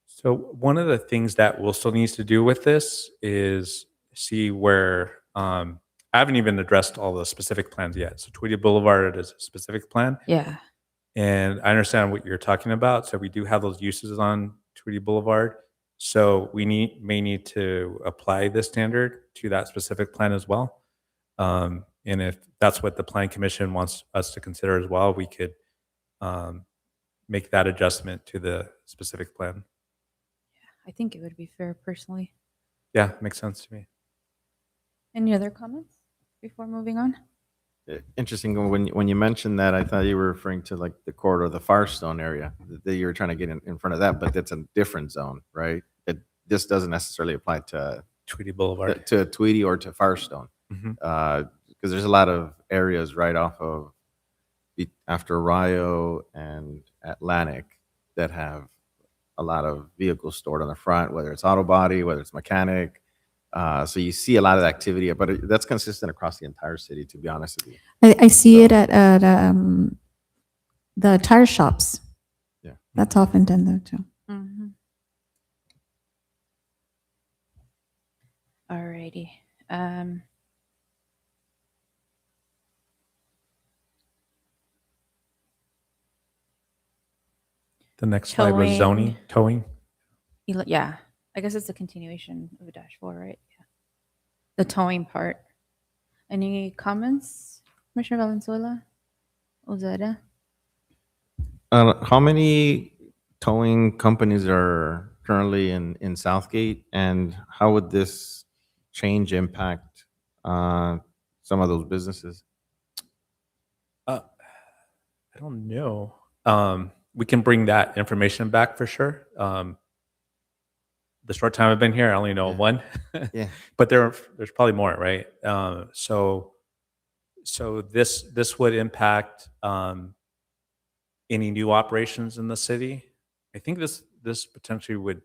So one of the things that we'll still need to do with this is see where, I haven't even addressed all the specific plans yet. So Tweedy Boulevard is a specific plan. Yeah. And I understand what you're talking about. So we do have those uses on Tweedy Boulevard. So we may need to apply this standard to that specific plan as well. And if that's what the Planning Commission wants us to consider as well, we could make that adjustment to the specific plan. I think it would be fair personally. Yeah, makes sense to me. Any other comments before moving on? Interesting, when you mentioned that, I thought you were referring to like the corridor, the Firestone area, that you were trying to get in front of that, but that's a different zone, right? This doesn't necessarily apply to Tweedy Boulevard. to Tweedy or to Firestone. Mhm. Because there's a lot of areas right off of after Rio and Atlantic that have a lot of vehicles stored on the front, whether it's auto body, whether it's mechanic. So you see a lot of activity, but that's consistent across the entire city, to be honest with you. I see it at the tire shops. Yeah. That's often done though too. Mhm. Alrighty. The next slide was zoning, towing. Yeah, I guess it's a continuation of -4, right? Yeah. The towing part. Any comments, Commissioner Valenzuela? Ozada? How many towing companies are currently in Southgate, and how would this change impact some of those businesses? I don't know. We can bring that information back for sure. The short time I've been here, I only know one. Yeah. But there's probably more, right? So this would impact any new operations in the city. I think this potentially would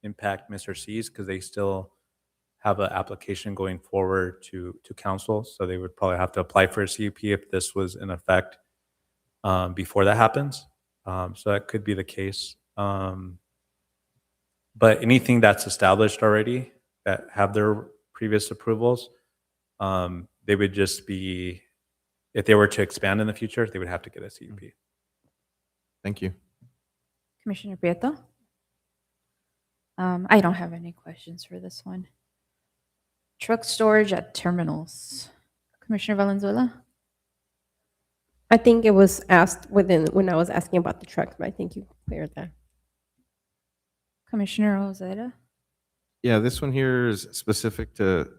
impact Mr. C's because they still have an application going forward to council. So they would probably have to apply for a CUP if this was in effect before that happens. So that could be the case. But anything that's established already that have their previous approvals, they would just be, if they were to expand in the future, they would have to get a CUP. Thank you. Commissioner Prieto? I don't have any questions for this one. Truck storage at terminals. Commissioner Valenzuela? I think it was asked when I was asking about the trucks, but I think you cleared that. Commissioner Ozada? Yeah, this one here is specific to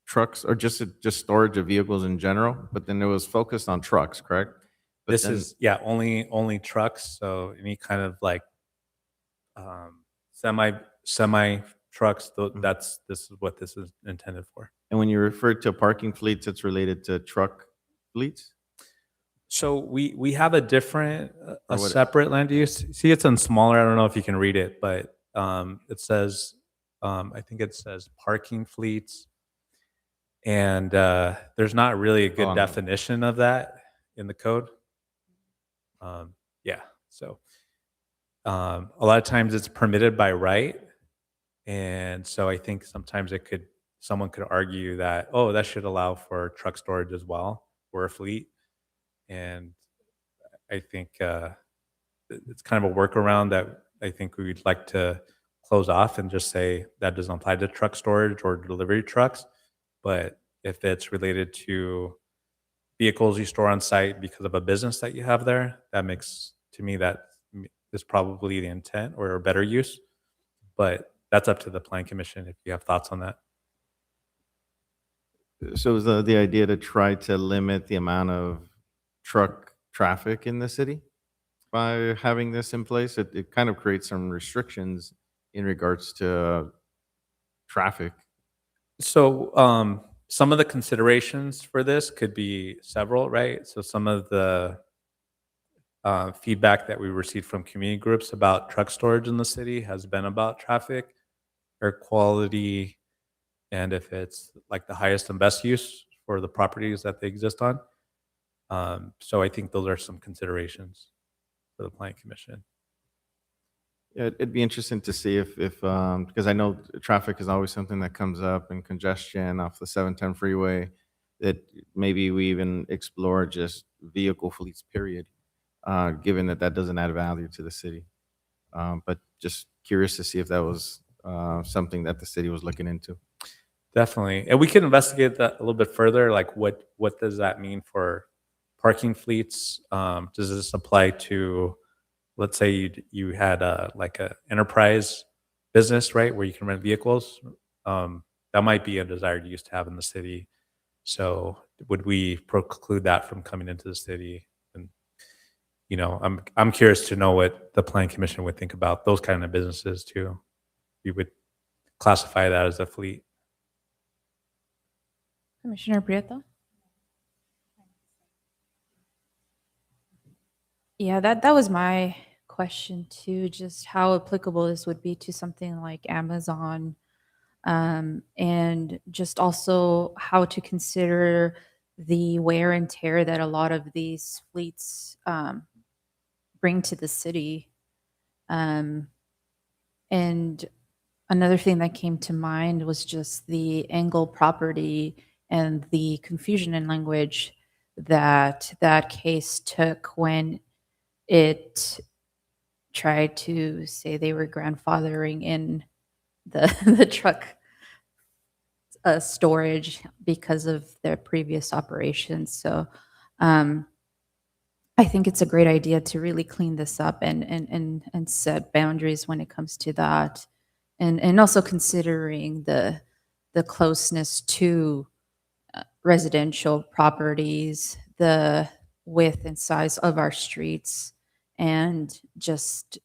trucks or just storage of vehicles in general, but then it was focused on trucks, correct? But This then- is, only trucks. So any kind of like semi trucks, this is what this is intended for. And when you refer to parking fleets, it's related to truck fleets? So we have a different, Or a what- separate land use. See, it's on smaller. I don't know if you can read it, but it says, I think it says parking fleets. And there's not really a Oh, good no. definition of that in the code. Yeah, so a lot of times it's permitted by right, and so I think sometimes someone could argue that, oh, that should allow for truck storage as well, or a fleet. And I think it's kind of a workaround that I think we'd like to close off and just say that doesn't apply to truck storage or delivery trucks. But if it's related to vehicles you store on site because of a business that you have there, that makes, to me, that is probably the intent or a better use. But that's up to the plan commission if you have thoughts on that. So is the idea to try to limit the amount of truck traffic in the city by having this in place? It kind of creates some restrictions in regards to traffic. So some of the considerations for this could be several, right? So some of the feedback that we received from community groups about truck storage in the city has been about traffic, air quality, and if it's like the highest and best use for the properties that they exist on. So I think those are some considerations for the planning commission. Yeah, it'd be interesting to see if because I know traffic is always something that comes up and congestion off the 710 freeway, that maybe we even explore just vehicle fleets, period, given that that doesn't add value to the city. But just curious to see if that was something that the city was looking into. Definitely. And we can investigate that a little bit further. Like what does that mean for parking fleets? Does this apply to, let's say you had like a enterprise business, right, where you can rent vehicles? That might be a desired use to have in the city. So would we preclude that from coming into the city? And I'm curious to know what the planning commission would think about those kind of businesses too. We would classify that as a fleet. Commissioner Prieto? Yeah, that was my question too, just how applicable this would be to something like Amazon, and just also how to consider the wear and tear that a lot of these fleets bring to the city. And another thing that came to mind was just the Engel property and the confusion in language that that case took when it tried to say they were grandfathering in the truck storage because of their previous operations. So I think it's a great idea to really clean this up and set boundaries when it comes to that, and also considering the closeness to residential properties, the width and size of our streets, and just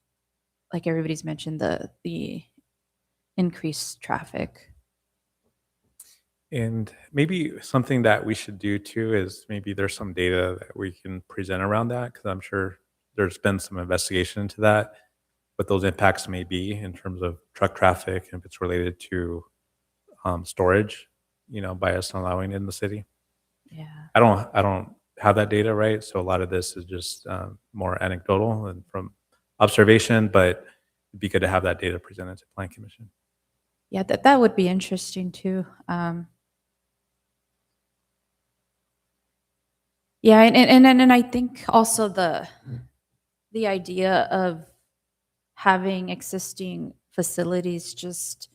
like everybody's mentioned, the increased traffic. And maybe something that we should do too is maybe there's some data that we can present around that, because I'm sure there's been some investigation into that, what those impacts may be in terms of truck traffic, and if it's related to storage, by us allowing it in the city. Yeah. I don't have that data, right? So a lot of this is just more anecdotal and from observation, but it'd be good to have that data presented to Plan Commission. Yeah, that would be interesting too. Yeah, and I think also the idea of having existing facilities just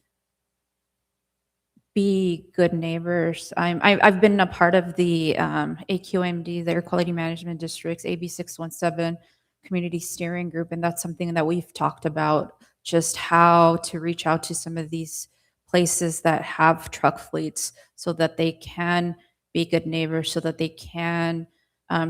be good neighbors. I've been a part of the AQMD, the Air Quality Management District's AB 617 community steering group, and that's something that we've talked about, just how to reach out to some of these places that have truck fleets so that they can be good neighbors, so that they can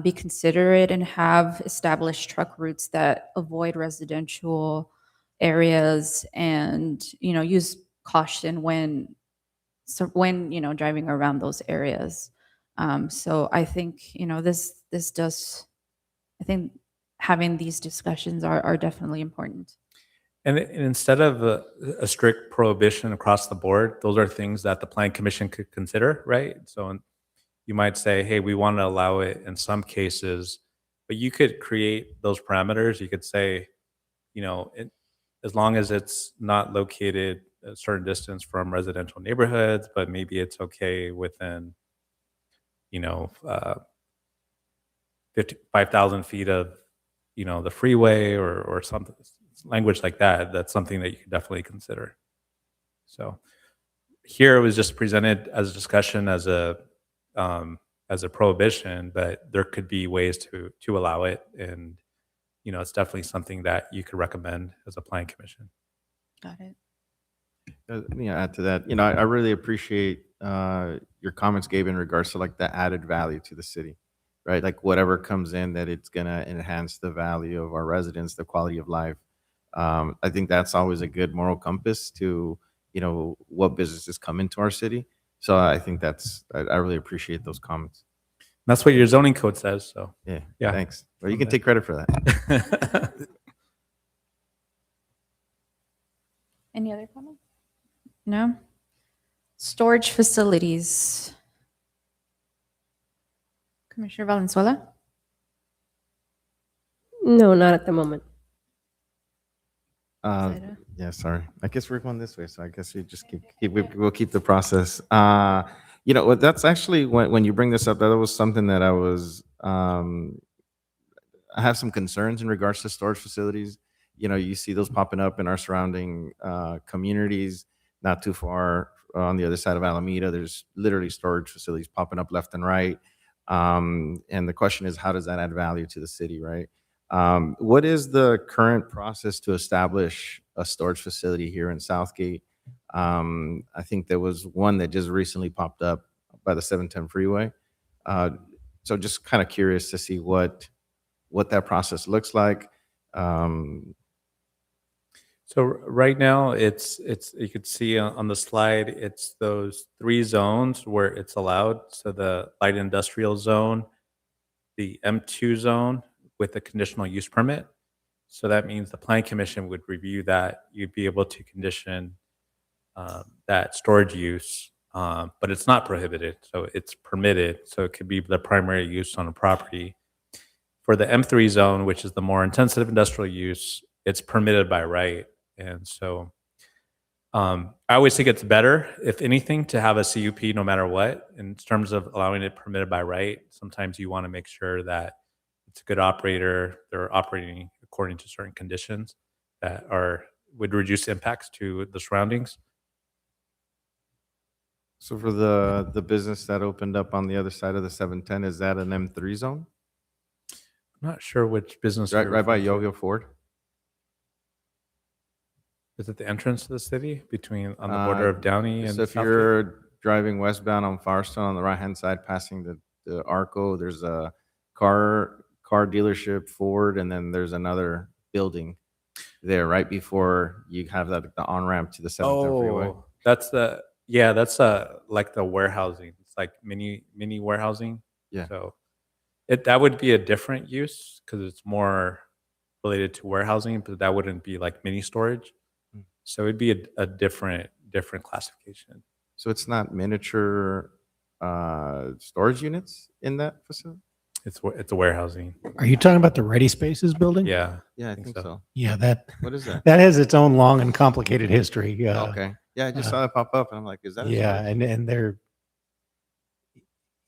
be considerate and have established truck routes that avoid residential areas, and use caution when driving around those areas. So I think this does, I think having these discussions are definitely important. And instead of a strict prohibition across the board, those are things that the Plan Commission could consider, right? So you might say, hey, we want to allow it in some cases, but you could create those parameters. You could say, as long as it's not located a certain distance from residential neighborhoods, but maybe it's okay within, 5,000 feet of, the freeway or something, language like that. That's something that you could definitely consider. So here it was just presented as a discussion as a prohibition, but there could be ways to allow it. And, it's definitely something that you could recommend as a Plan Commission. Got it. Let me add to that. I really appreciate your comments, Gabe, in regards to like the added value to the city, right? Like whatever comes in that it's gonna enhance the value of our residents, the quality of life. I think that's always a good moral compass to, what businesses come into our city. So I think I really appreciate those comments. That's what your zoning code says. So Yeah. Yeah. Thanks. Well, you can take credit for that. Any other comments? No? Storage facilities. Commissioner Valenzuela? No, not at the moment. Zaida? Yeah, sorry. I guess we're going this way, so I guess we just we'll keep the process. That's actually when you bring this up, that was something that I have some concerns in regards to storage facilities. You see those popping up in our surrounding communities, not too far on the other side of Alameda. There's literally storage facilities popping up left and right. And the question is, how does that add value to the city, right? What is the current process to establish a storage facility here in Southgate? I think there was one that just recently popped up by the 710 freeway. So just kind of curious to see what that process looks like. So right now, it's you could see on the slide, it's those 3 zones where it's allowed. So the light industrial zone, the M2 zone with a conditional use permit. So that means the Plan Commission would review that. You'd be able to condition that storage use, but it's not prohibited. So it's permitted. So it could be the primary use on a property. For the M3 zone, which is the more intensive industrial use, it's permitted by right. And so I always think it's better, if anything, to have a CUP no matter what. In terms of allowing it permitted by right, sometimes you want to make sure that it's a good operator. They're operating according to certain conditions that would reduce impacts to the surroundings. So for the business that opened up on the other side of the 710, is that an M3 zone? I'm not sure which business. Right, you're right by referring to. Yo-Yo Ford? Is it the entrance to the city on the border of Downey and So if Southgate? you're driving westbound on Firestone on the right-hand side, passing the Arco, there's a car dealership, Ford, and then there's another building there right before you have the on-ramp to the 710 freeway. Oh, that's like the warehousing. It's like mini warehousing. Yeah. So that would be a different use because it's more related to warehousing, but that wouldn't be like mini storage. Mm. So it'd be a different classification. So it's not miniature storage units in that facility? It's a warehousing. Are you talking about the Ready Spaces building? Yeah. Yeah, I think think so. so. Yeah, that What is that? that has its own long and complicated history. Okay. Yeah, I just saw that pop up and I'm like, is that a Yeah, storage? and they're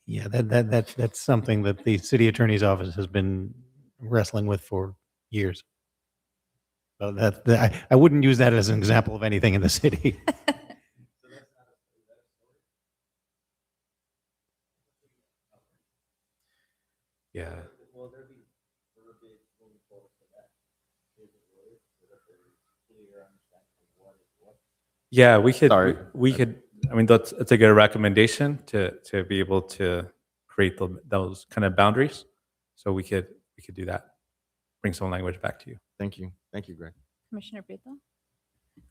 that's something that the city attorney's office has been wrestling with for years. So I wouldn't use that as an example of anything in the city. Yeah. Yeah, we could. Sorry. We could. I mean, it's a good recommendation to be able to create those kind of boundaries. So we could do that. Bring some language back to you. Thank you. Thank you, Greg. Commissioner Prieto?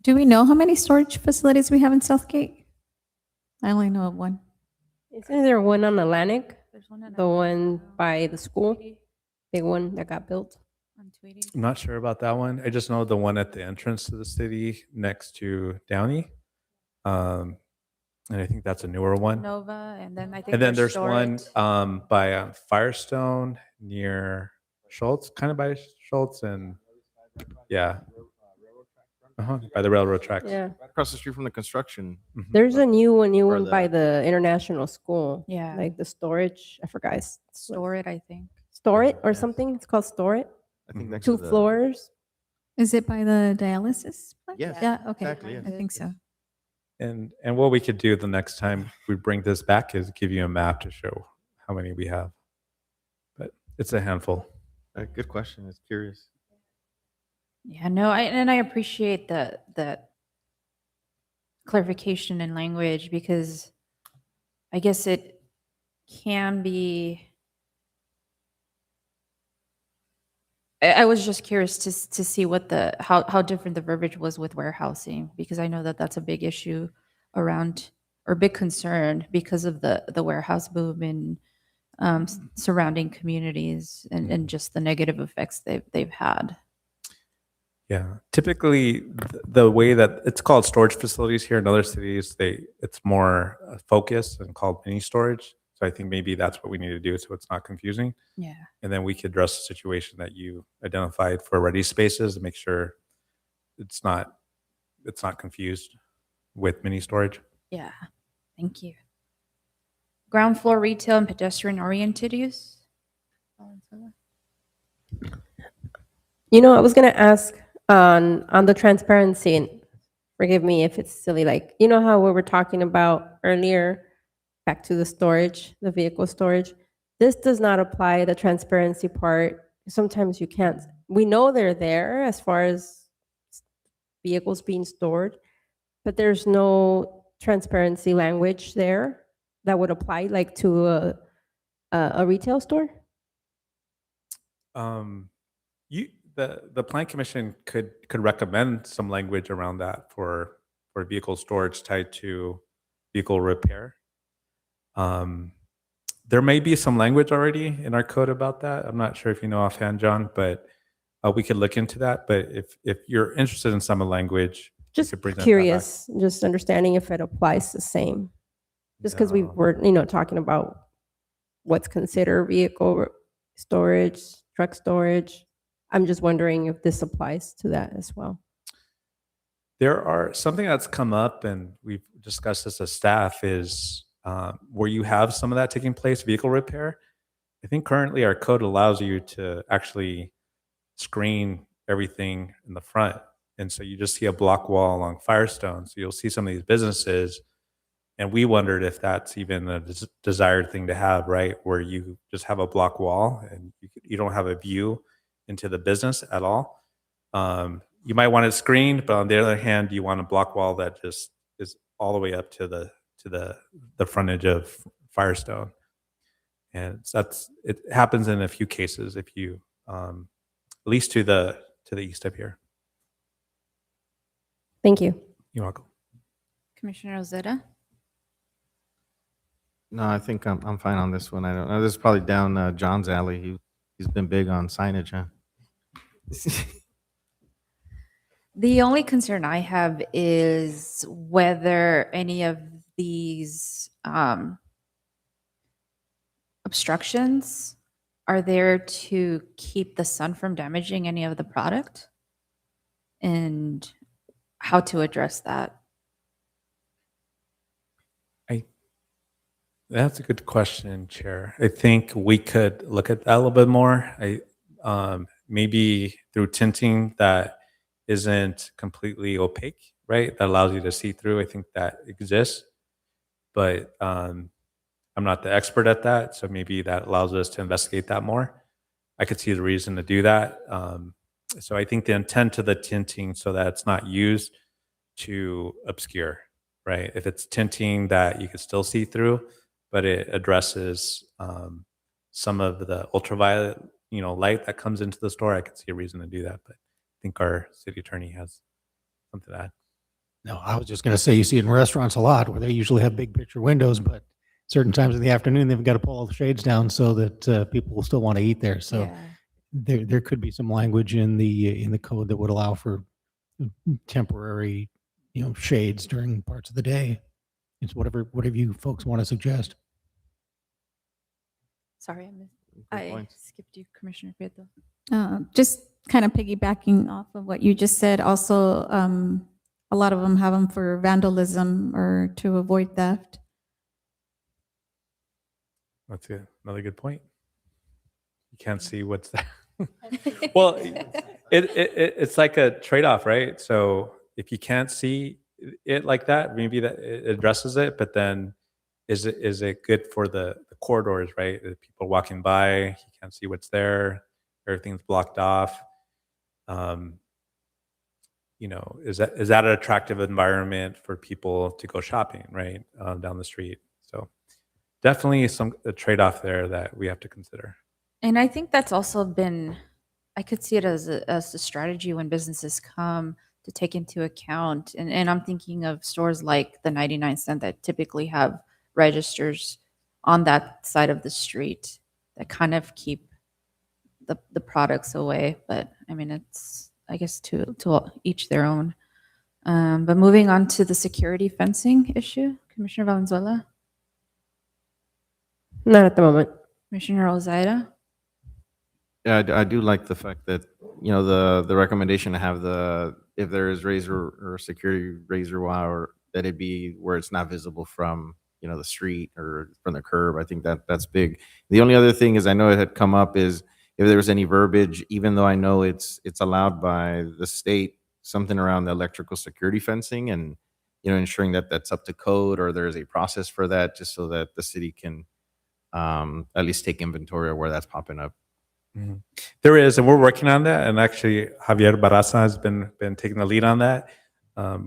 Do we know how many storage facilities we have in Southgate? I only know of one. Isn't there one on Atlantic? There's one in The one by the school? Big one that got built? On Tweety. I'm not sure about that one. I just know the one at the entrance to the city next to Downey. And I think that's a newer one. Nova, and then I think And then there's Storage. one by Firestone near Schultz, kind of by Schultz and yeah. By the railroad tracks. Yeah. Right across the street from the construction. Mhm. There's a new Or one by the- the international school. Yeah. Like the storage, I forgot. Store It, I think. Store It or Yes. something? It's called Store It. I think next Two to the- floors. Is it by the dialysis? plant? Yes, Yeah, okay. exactly, yes. I think so. And what we could do the next time we bring this back is give you a map to show how many we have. But it's a handful. Good question. It's curious. Yeah, no, I appreciate the clarification in language, because I guess it can be. I was just curious to see what how different the verbiage was with warehousing, because I know that that's a big issue around, or big concern, because of the warehouse boom in surrounding communities and just the negative effects they've had. Yeah, typically the way that it's called storage facilities here in other cities, it's more focused and called mini storage. So I think maybe that's what we need to do so it's not confusing. Yeah. And then we could address the situation that you identified for ready spaces to make sure it's not confused with mini storage. Yeah, thank you. Ground floor retail and pedestrian oriented use? I was gonna ask on the transparency, and forgive me if it's silly, like, how we were talking about earlier, back to the storage, the vehicle storage. This does not apply, the transparency part. Sometimes you can't, we know they're there as far as vehicles being stored, but there's no transparency language there that would apply like to a retail store? The plan commission could recommend some language around that for vehicle storage tied to vehicle repair. There may be some language already in our code about that. I'm not sure if you know offhand, John, but we could look into that. But if you're interested in some language, we Just could present that back. curious, just understanding if it applies the same. Just because we No. were, talking about what's considered vehicle storage, truck storage. I'm just wondering if this applies to that as well. There are something that's come up, and we've discussed this as staff, is where you have some of that taking place, vehicle repair. I think currently our code allows you to actually screen everything in the front. And so you just see a block wall along Firestone. So you'll see some of these businesses. And we wondered if that's even a desired thing to have, right? Where you just have a block wall and you don't have a view into the business at all. You might want it screened, but on the other hand, you want a block wall that just is all the way up to the frontage of Firestone. And it happens in a few cases, if you at least to the east of here. Thank you. You're welcome. Commissioner Ozeta? No, I think I'm fine on this one. I don't know. This is probably down John's alley. He's been big on signage, huh? The only concern I have is whether any of these obstructions are there to keep the sun from damaging any of the product, and how to address that. That's a good question, Chair. I think we could look at that a little bit more. Maybe through tinting that isn't completely opaque, right? That allows you to see through. I think that exists, but I'm not the expert at that, so maybe that allows us to investigate that more. I could see the reason to do that. So I think the intent of the tinting so that it's not used to obscure, right? If it's tinting that you could still see through, but it addresses some of the ultraviolet, light that comes into the store, I could see a reason to do that. But I think our city attorney has something to add. No, I was just going to say, you see it in restaurants a lot where they usually have big picture windows, but certain times in the afternoon, they've got to pull all the shades down so that people will still want to eat there. So Yeah. there could be some language in the code that would allow for temporary, shades during parts of the day. It's whatever you folks want to suggest. Sorry, Good I points. skipped you, Commissioner Prieto. Just kind of piggybacking off of what you just said, also, a lot of them have them for vandalism or to avoid theft. That's another good point. You can't see what's there. Well, it's like a trade-off, right? So if you can't see it like that, maybe that it addresses it, but then is it good for the corridors, right? The people walking by, you can't see what's there, everything's blocked off. Is that an attractive environment for people to go shopping, right, down the street? So definitely a trade-off there that we have to consider. And I think that's also been, I could see it as a strategy when businesses come to take into account. And I'm thinking of stores like the 99 cent that typically have registers on that side of the street that kind of keep the products away. But I mean, it's, I guess, to each their own. But moving on to the security fencing issue, Commissioner Valenzuela, Not at the moment. Commissioner Ozaira. Yeah, I do like the fact that, the recommendation to have if there is razor or security razor wire, that it be where it's not visible from, the street or from the curb. I think that's big. The only other thing is, I know it had come up, is if there was any verbiage, even though I know it's allowed by the state, something around the electrical security fencing and, ensuring that that's up to code, or there is a process for that, just so that the city can at least take inventory of where that's popping up. Mhm. There is, and we're working on that. And actually, Javier Barraza has been taking the lead on that.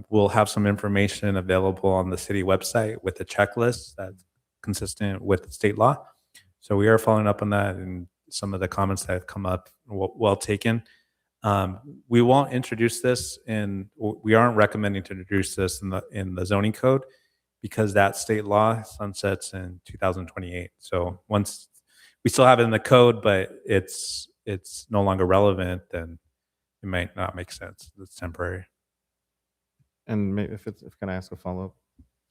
We'll have some information available on the city website with a checklist that's consistent with the state law. So we are following up on that, and some of the comments that have come up, well taken. We won't introduce this, and we aren't recommending to introduce this in the zoning code, because that state law sunsets in 2028. So once we still have it in the code, but it's no longer relevant, then it might not make sense. It's temporary. And maybe can I ask a follow-up?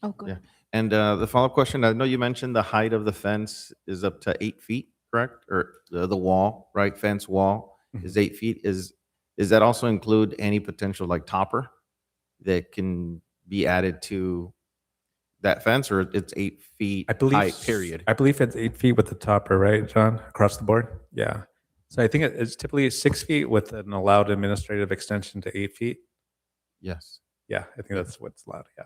Oh, good. Yeah. And the follow-up question, I know you mentioned the height of the fence is up to 8 feet, correct? Or the wall, right? Fence wall is 8 feet. Does that also include any potential like topper that can be added to that fence, or it's 8 feet I believe height, period? I believe it's 8 feet with the topper, right, John? Across the board? Yeah. So I think it's typically 6 feet with an allowed administrative extension to 8 feet. Yes. Yeah, I think that's what's allowed. Yeah.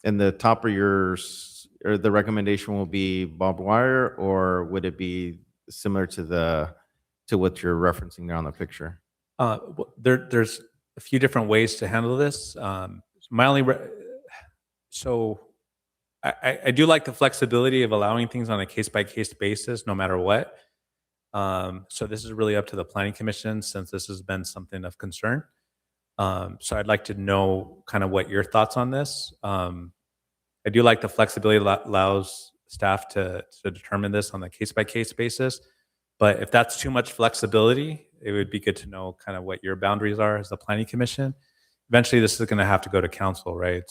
And the topper, or the recommendation will be barbed wire, or would it be similar to what you're referencing there on the picture? There's a few different ways to handle this. My only so I do like the flexibility of allowing things on a case-by-case basis, no matter what. So this is really up to the Planning Commission, since this has been something of concern. So I'd like to know kind of what your thoughts on this. I do like the flexibility that allows staff to determine this on a case-by-case basis. But if that's too much flexibility, it would be good to know kind of what your boundaries are as the Planning Commission. Eventually, this is going to have to go to council, right?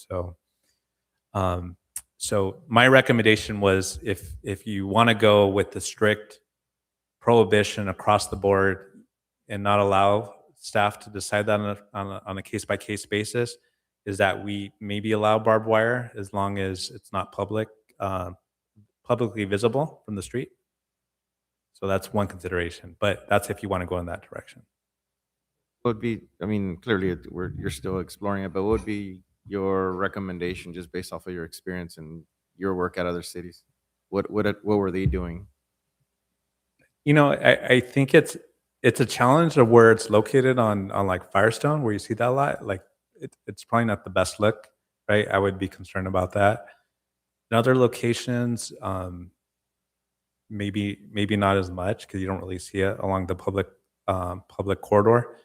So my recommendation was, if you want to go with the strict prohibition across the board and not allow staff to decide that on a case-by-case basis, is that we maybe allow barbed wire as long as it's not publicly visible from the street. So that's one consideration, but that's if you want to go in that direction. Would be, I mean, clearly you're still exploring it, but what would be your recommendation, just based off of your experience and your work at other cities? What were they doing? I think it's a challenge of where it's located on like Firestone, where you see that a lot. Like it's probably not the best look, right? I would be concerned about that. In other locations, maybe not as much, because you don't really see it along the public corridor.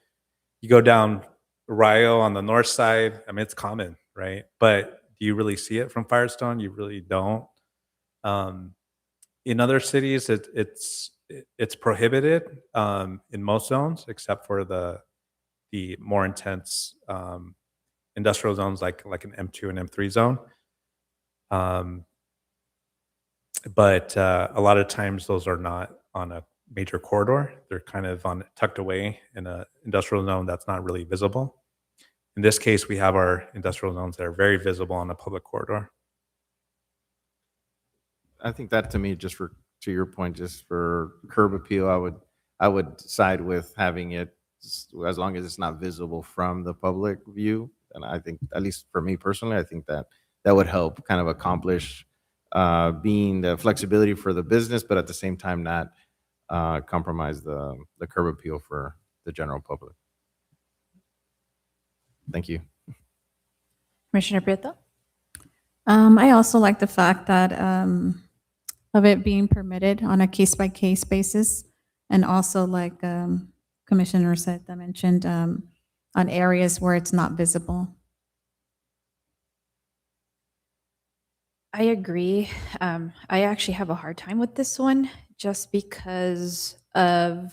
You go down Rio on the north side, I mean, it's common, right? But do you really see it from Firestone? You really don't. In other cities, it's it's prohibited in most zones except for the more intense industrial zones like an M2 and M3 zone. But a lot of times those are not on a major corridor. They're kind of tucked away in an industrial zone that's not really visible. In this case, we have our industrial zones that are very visible on a public corridor. I think that to me, to your point, just for curb appeal, I would side with having it as long as it's not visible from the public view. And I think, at least for me personally, I think that would help kind of accomplish being the flexibility for the business, but at the same time not compromise the curb appeal for the general public. Thank you. Commissioner Prieto? I also like the fact that of it being permitted on a case-by-case basis, and also like Commissioner Rosetta mentioned, on areas where it's not visible. I agree. I actually have a hard time with this one just because of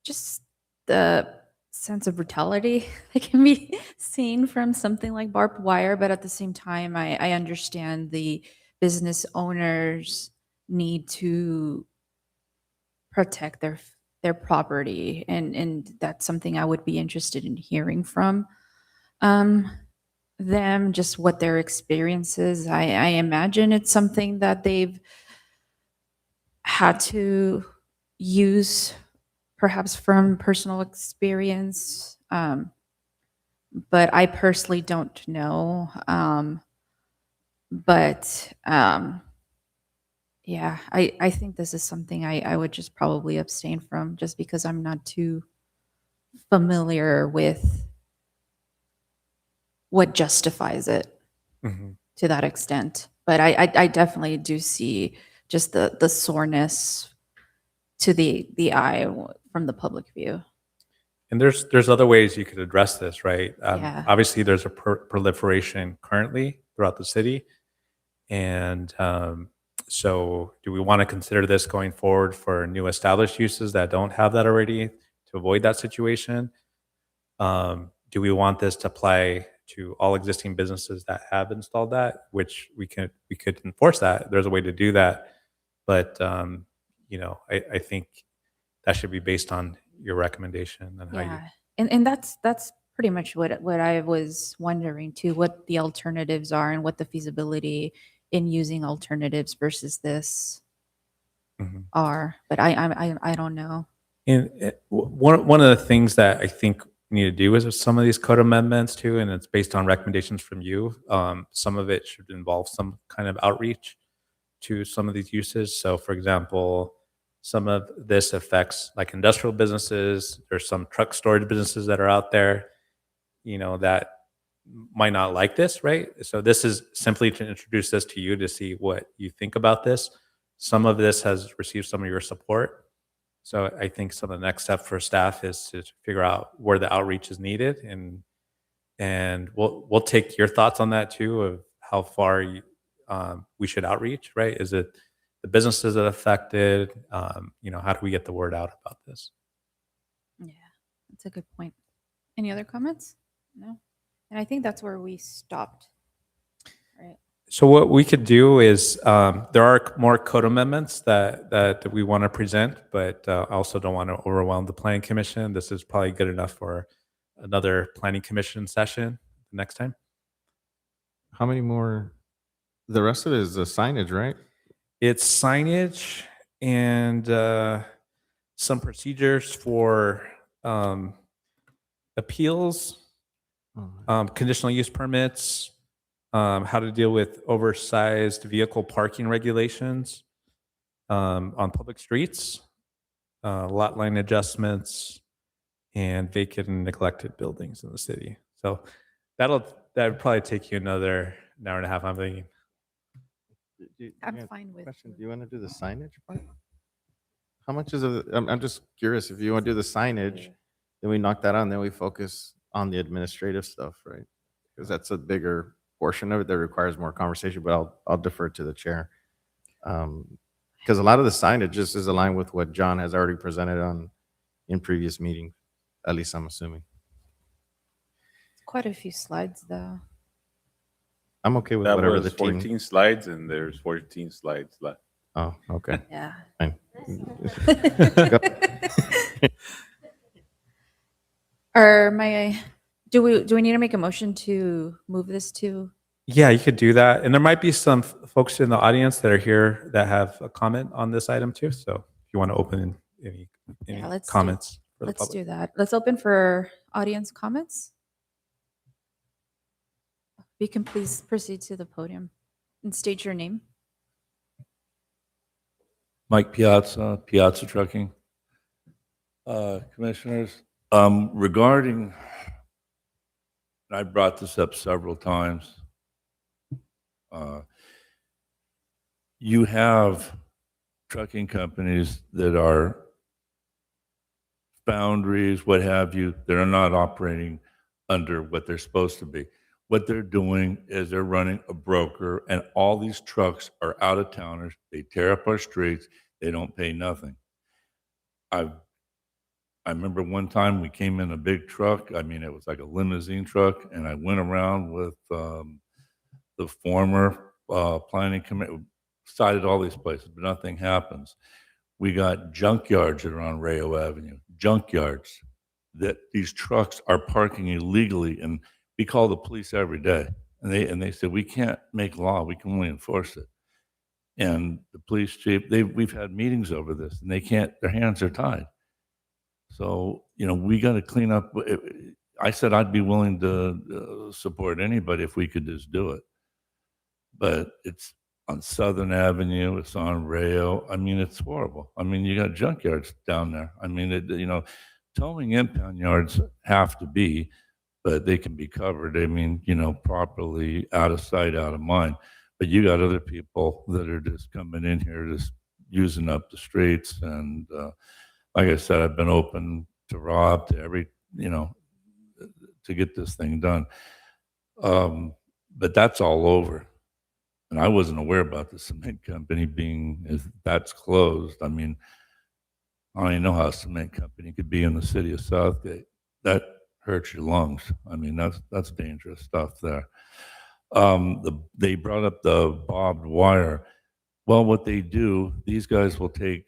just the sense of brutality that can be seen from something like barbed wire. But at the same time, I understand the business owners need to protect their property. And that's something I would be interested in hearing from them, just what their experiences. I imagine it's something that they've had to use perhaps from personal experience, but I personally don't know. Yeah, I think this is something I would just probably abstain from just because I'm not too familiar with what justifies it to that extent. But I definitely do see just the soreness to the eye from the public view. And there's other ways you could address this, right? Yeah. Obviously, there's a proliferation currently throughout the city. And so do we want to consider this going forward for new established uses that don't have that already to avoid that situation? Do we want this to apply to all existing businesses that have installed that, which we could enforce that? There's a way to do that. But, I think that should be based on your recommendation and how you. Yeah, and that's pretty much what I was wondering too, what the alternatives are and what the feasibility in using alternatives versus this are. But I don't know. And one of the things that I think we need to do is with some of these code amendments too, and it's based on recommendations from you. Some of it should involve some kind of outreach to some of these uses. So, for example, some of this affects like industrial businesses. There's some truck storage businesses that are out there, that might not like this, right? So this is simply to introduce this to you to see what you think about this. Some of this has received some of your support. So I think some of the next step for staff is to figure out where the outreach is needed, and we'll take your thoughts on that too, of how far we should outreach, right? Is it the businesses that are affected? How do we get the word out about this? Yeah, that's a good point. Any other comments? No? And I think that's where we stopped. Right. So what we could do is there are more code amendments that we want to present, but I also don't want to overwhelm the Planning Commission. This is probably good enough for another Planning Commission session next time. How many more? The rest of it is the signage, right? It's signage and some procedures for appeals, conditional use permits, how to deal with oversized vehicle parking regulations on public streets, lot line adjustments, and vacant and neglected buildings in the city. So that would probably take you another hour and a half, I'm thinking. I'm fine with. Question: do you want to do the signage part? How much is it? I'm just curious. If you want to do the signage, then we knock that out, and then we focus on the administrative stuff, right? Because that's a bigger portion of it that requires more conversation. But I'll defer to the chair. because a lot of the signage just is aligned with what John has already presented on in previous meetings. At least I'm assuming. Quite a few slides, though. I'm okay with That whatever the was team. 14 slides, and there's 14 slides left. Oh, okay. Yeah. Fine. Do we need to make a motion to move this to? Yeah, you could do that. And there might be some folks in the audience that are here that have a comment on this item too. So if you want to open any Yeah, let's do- comments for the Let's public. do that. Let's open for audience comments. You can please proceed to the podium and state your name. Mike Piazza, Piazza Trucking. Commissioners, regarding, and I brought this up several times, you have trucking companies that are foundries, what have you, that are not operating under what they're supposed to be. What they're doing is they're running a broker, and all these trucks are out of towners. They tear up our streets. They don't pay nothing. I remember one time we came in a big truck. I mean, it was like a limousine truck, and I went around with the former planning committee, cited all these places, but nothing happens. We got junkyards that are on Rayo Avenue, junkyards that these trucks are parking illegally, and we call the police every day, and they said, we can't make law, we can only enforce it. And the police chief, we've had meetings over this, and they can't, their hands are tied. So, you know, we got to clean up. I said I'd be willing to support anybody if we could just do it. But it's on Southern Avenue, it's on Rayo. I mean, it's horrible. I mean, you got junkyards down there. I mean, you know, towing impound yards have to be, but they can be covered. I mean, you know, properly, out of sight, out of mind. But you got other people that are just coming in here, just using up the streets. And like I said, I've been open to Rob, to every, you know, to get this thing done. But that's all over. And I wasn't aware about the cement company being, that's closed. I mean, I don't even know how a cement company could be in the city of Southgate. That hurts your lungs. I mean, that's dangerous stuff there. They brought up the barbed wire. Well, what they do, these guys will take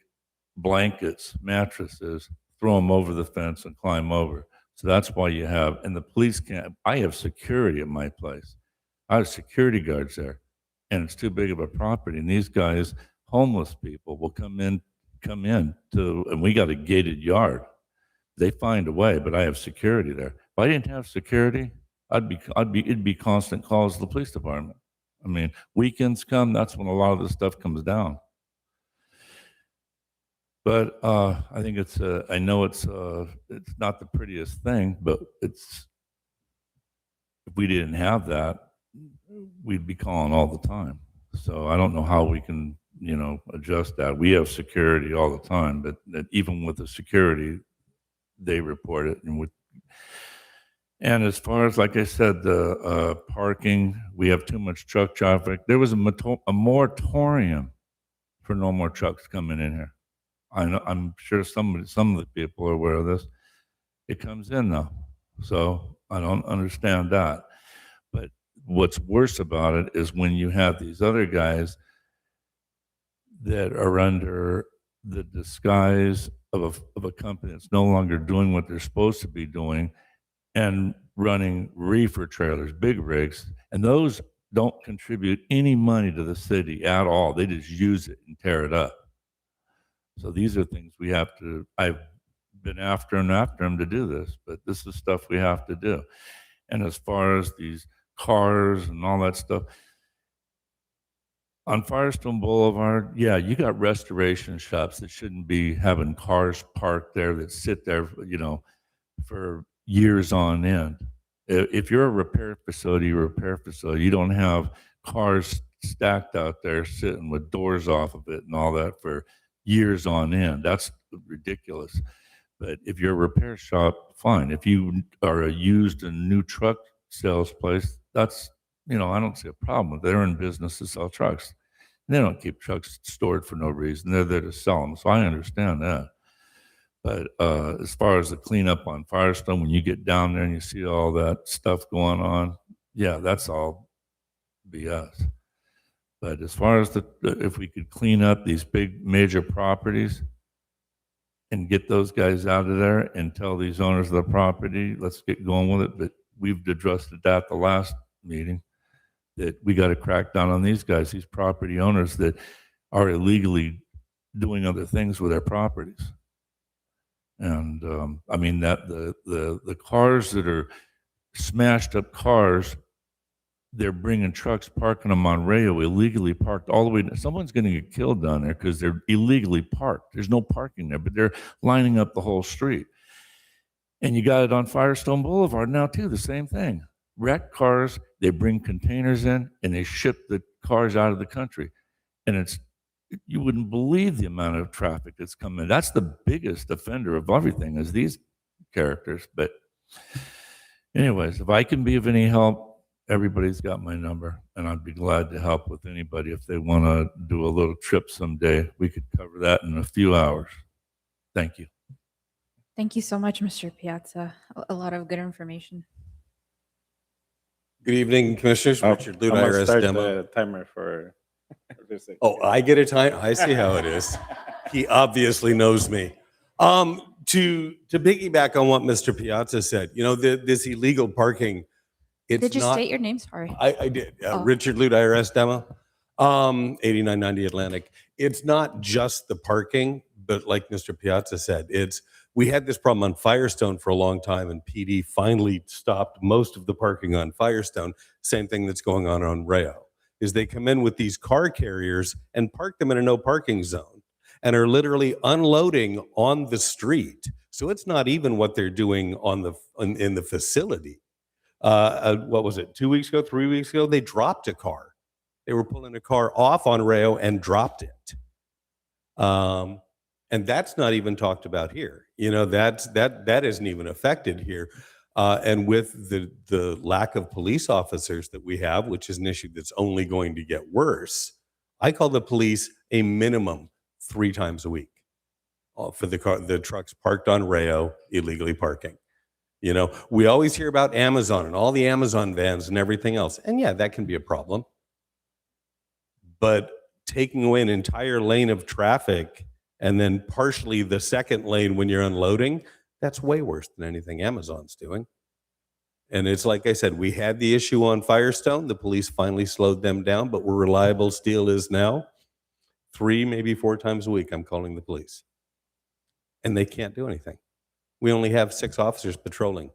blankets, mattresses, throw them over the fence and climb over. So that's why you have, and the police can't, I have security at my place. I have security guards there, and it's too big of a property. And these guys, homeless people, will come in to, and we got a gated yard. They find a way, but I have security there. If I didn't have security, it'd be constant calls to the police department. I mean, weekends come, that's when a lot of this stuff comes down. But I think I know it's not the prettiest thing, but if we didn't have that, we'd be calling all the time. So I don't know how we can, you know, adjust that. We have security all the time, but even with the security, they report it. And as far as, like I said, the parking, we have too much truck traffic. There was a moratorium for no more trucks coming in here. I'm sure some of the people are aware of this. It comes in now, so I don't understand that. But what's worse about it is when you have these other guys that are under the disguise of a company that's no longer doing what they're supposed to be doing and running reefer trailers, big rigs, and those don't contribute any money to the city at all. They just use it and tear it up. So these are things we have to, I've been after them to do this, but this is stuff we have to do. And as far as these cars and all that stuff, on Firestone Boulevard, yeah, you got restoration shops that shouldn't be having cars parked there that sit there, you know, for years on end. If you're a repair facility, you don't have cars stacked out there sitting with doors off of it and all that for years on end. That's ridiculous. But if you're a repair shop, fine. If you are a used and new truck sales place, that's, you know, I don't see a problem with it. They're in business to sell trucks. They don't keep trucks stored for no reason. They're there to sell them. So I understand that. But as far as the cleanup on Firestone, when you get down there and you see all that stuff going on, yeah, that's all BS. But as far as if we could clean up these big major properties and get those guys out of there and tell these owners of the property, let's get going with it. But we've addressed that the last meeting, that we got to crack down on these guys, these property owners that are illegally doing other things with their properties. And I mean that the cars that are smashed up cars, they're bringing trucks, parking them on Rayo, illegally parked all the way. Someone's going to get killed down there because they're illegally parked. There's no parking there, but they're lining up the whole street. And you got it on Firestone Boulevard now too, the same thing. Wrecked cars, they bring containers in and they ship the cars out of the country. And you wouldn't believe the amount of traffic that's coming. That's the biggest offender of everything, is these characters. But anyways, if I can be of any help, everybody's got my number, and I'd be glad to help with anybody. If they want to do a little trip someday, we could cover that in a few hours. Thank you. Thank you so much, Mr. Piazza. A lot of good information. Good evening, Commissioners. Richard Lute, I'm gonna IRS start demo. the timer for. Oh, I get a time. I see how it is. He obviously knows me. To piggyback on what Mr. Piazza said, this illegal parking. It's Did you not, state your name? Sorry. I did. Oh. Richard Lute, IRS demo. 8990 Atlantic. It's not just the parking, but like Mr. Piazza said, we had this problem on Firestone for a long time, and PD finally stopped most of the parking on Firestone. Same thing that's going on Rayo, is they come in with these car carriers and park them in a no parking zone and are literally unloading on the street. So it's not even what they're doing in the facility. What was it, 2 weeks ago, 3 weeks ago? They dropped a car. They were pulling a car off on Rayo and dropped it. And that's not even talked about here. That isn't even affected here. And with the lack of police officers that we have, which is an issue that's only going to get worse, I call the police a minimum 3 times a week for the trucks parked on Rayo, illegally parking. We always hear about Amazon and all the Amazon vans and everything else. And yeah, that can be a problem. But taking away an entire lane of traffic and then partially the second lane when you're unloading, that's way worse than anything Amazon's doing. And it's like I said, we had the issue on Firestone. The police finally slowed them down, but where Reliable Steel is now, 3, maybe 4 times a week, I'm calling the police. And they can't do anything. We only have 6 officers patrolling.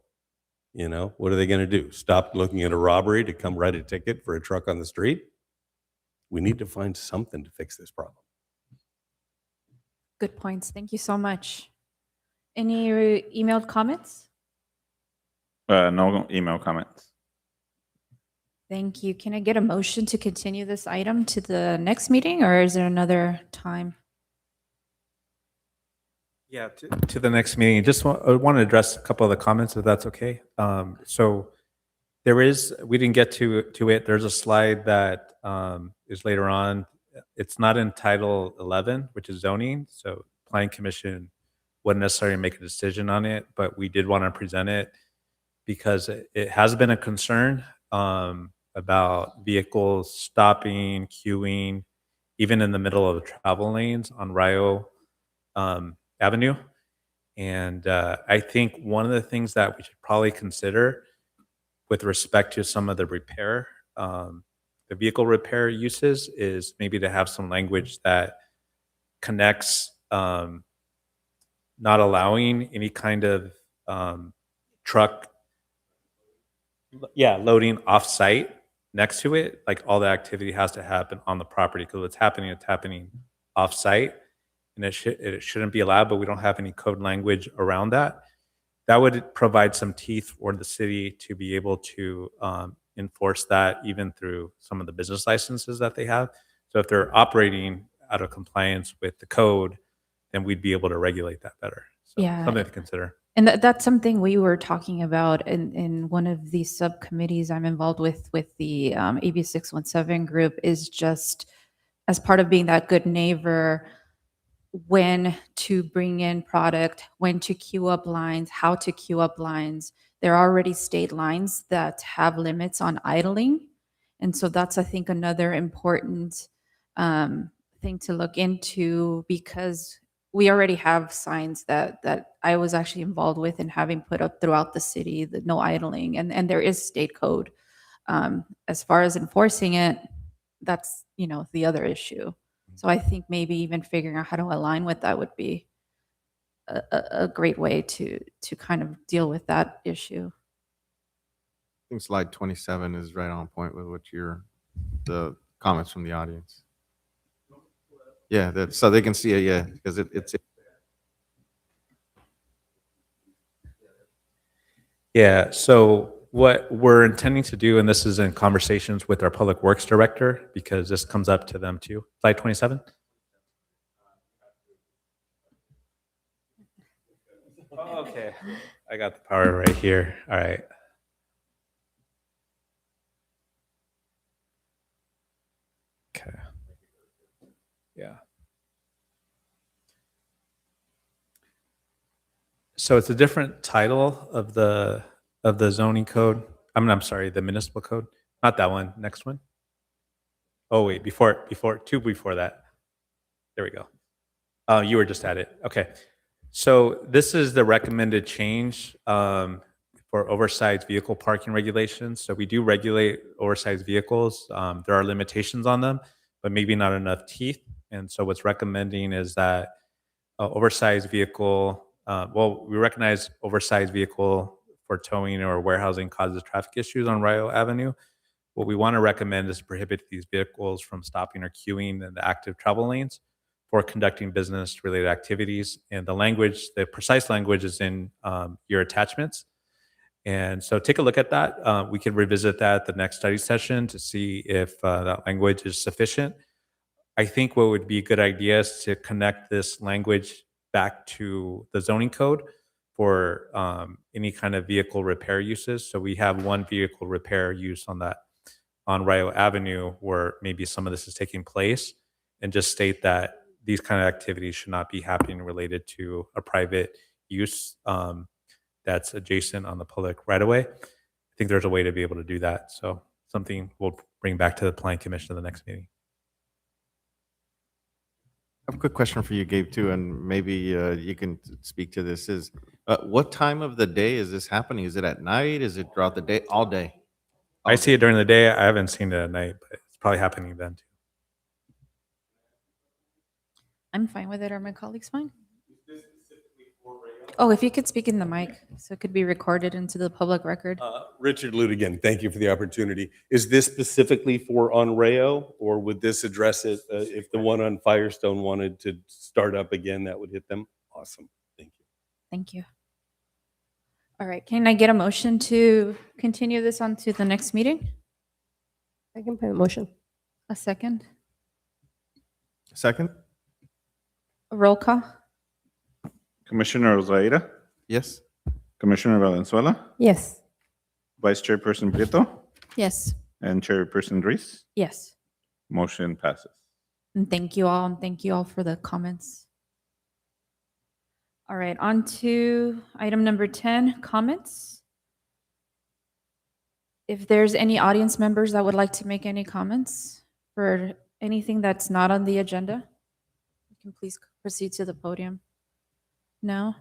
What are they going to do? Stop looking at a robbery to come write a ticket for a truck on the street? We need to find something to fix this problem. Good points. Thank you so much. Any emailed comments? No email comments. Thank you. Can I get a motion to continue this item to the next meeting, or is there another time? Yeah, to the next meeting. I want to address a couple of the comments, if that's okay. So we didn't get to it. There's a slide that is later on. It's not in Title 11, which is zoning. So Planning Commission wouldn't necessarily make a decision on it, but we did want to present it because it has been a concern about vehicles stopping, queuing, even in the middle of the travel lanes on Rayo Avenue. And I think one of the things that we should probably consider with respect to some of the repair, the vehicle repair uses, is maybe to have some language that connects not allowing any kind of truck loading off-site next to it. Like all the activity has to happen on the property, because it's happening off-site, and it shouldn't be allowed, but we don't have any code language around that. That would provide some teeth for the city to be able to enforce that, even through some of the business licenses that they have. So if they're operating out of compliance with the code, then we'd be able to regulate that better. So Yeah. something to consider. And that's something we were talking about in one of the subcommittees I'm involved with the AB 617 group, is just as part of being that good neighbor, when to bring in product, when to queue up lines, how to queue up lines. There are already state lines that have limits on idling. And so that's, I think, another important thing to look into, because we already have signs that I was actually involved with in having put up throughout the city, the no idling, and there is state code. As far as enforcing it, that's, the other issue. So I think maybe even figuring out how to align with that would be a great way to kind of deal with that issue. I think slide 27 is right on point with the comments from the audience. Yeah, so they can see it, yeah, because it's. Yeah, so what we're intending to do, and this is in conversations with our Public Works Director, because this comes up to them too. Slide 27. Oh, okay, I got the power right here. All right. Okay. Yeah. So it's a different title of the zoning code. I'm sorry, the municipal code. Not that one. Next one. Oh wait, before that. There we go. Oh, you were just at it. Okay. So this is the recommended change for oversized vehicle parking regulations. So we do regulate oversized vehicles. There are limitations on them, but maybe not enough teeth. And so what's recommending is that oversized vehicle, we recognize oversized vehicle for towing or warehousing causes traffic issues on Rio Avenue. What we want to recommend is to prohibit these vehicles from stopping or queuing in the active travel lanes for conducting business-related activities. And the precise language is in your attachments. And so take a look at that. We can revisit that at the next study session to see if that language is sufficient. I think what would be a good idea is to connect this language back to the zoning code for any kind of vehicle repair uses. So we have one vehicle repair use on Rio Avenue where maybe some of this is taking place, and just state that these kind of activities should not be happening related to a private use that's adjacent on the public right away. I think there's a way to be able to do that. So something we'll bring back to the Planning Commission in the next meeting. I have a quick question for you, Gabe, too, and maybe you can speak to this. Is what time of the day is this happening? Is it at night? Is it throughout the day? All day? I see it during the day. I haven't seen it at night, but it's probably happening then too. I'm fine with it. Are my colleagues fine? Oh, if you could speak in the mic so it could be recorded into the public record. Richard Lute again, thank you for the opportunity. Is this specifically for on Rayo, or would this address it if the one on Firestone wanted to start up again, that would hit them? Awesome, thank you. Thank you. All right, can I get a motion to continue this on to the next meeting? I can put a motion. A second? Second? A roll call? Commissioner Ozaira, Yes. Commissioner Valenzuela, Yes. Vice Chairperson Prieto, Yes. and Chairperson Reese. Yes. Motion passes. And thank you all, and thank you all for the comments. All right, on to item number 10, comments. If there's any audience members that would like to make any comments for anything that's not on the agenda, you can please proceed to the podium. No?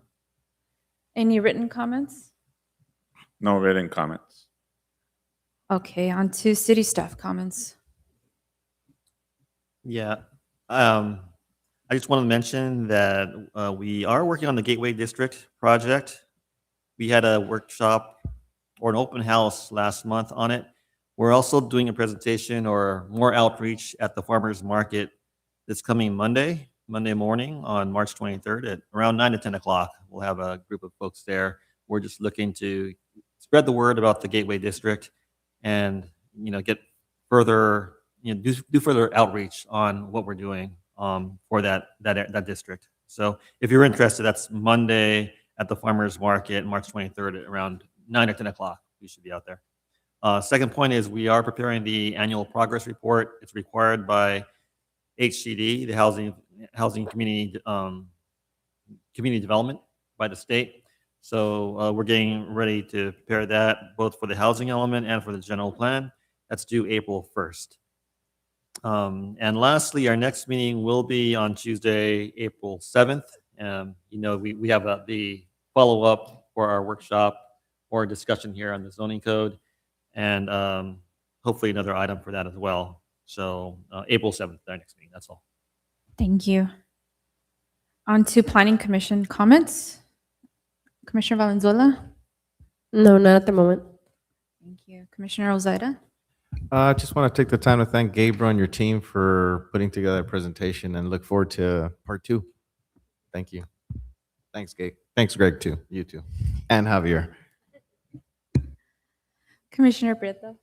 Any written comments? No written comments. Okay, on to city staff comments. Yeah. I just want to mention that we are working on the Gateway District project. We had a workshop or an open house last month on it. We're also doing a presentation or more outreach at the farmers market this coming Monday morning on March 23rd at around 9 to 10 o'clock. We'll have a group of folks there. We're just looking to spread the word about the Gateway District and, get further, do further outreach on what we're doing for that district. So if you're interested, that's Monday at the farmers market, March 23rd at around 9 or 10 o'clock. We should be out there. Second point is we are preparing the annual progress report. It's required by HCD, the Housing Community Development by the state. So we're getting ready to prepare that both for the housing element and for the general plan. That's due April 1st. And lastly, our next meeting will be on Tuesday, April 7th. We have the follow-up for our workshop or discussion here on the zoning code, and hopefully another item for that as well. So April 7th, our next meeting. That's all. Thank you. On to Planning Commission comments. Commissioner Valenzuela. No, not at the moment. Thank you. Commissioner Ozida. I just want to take the time to thank Gabriel and your team for putting together a presentation and look forward to part 2. Thank you. Thanks, Gabe. Thanks, Greg, too. You too. And Javier. Commissioner Prieto.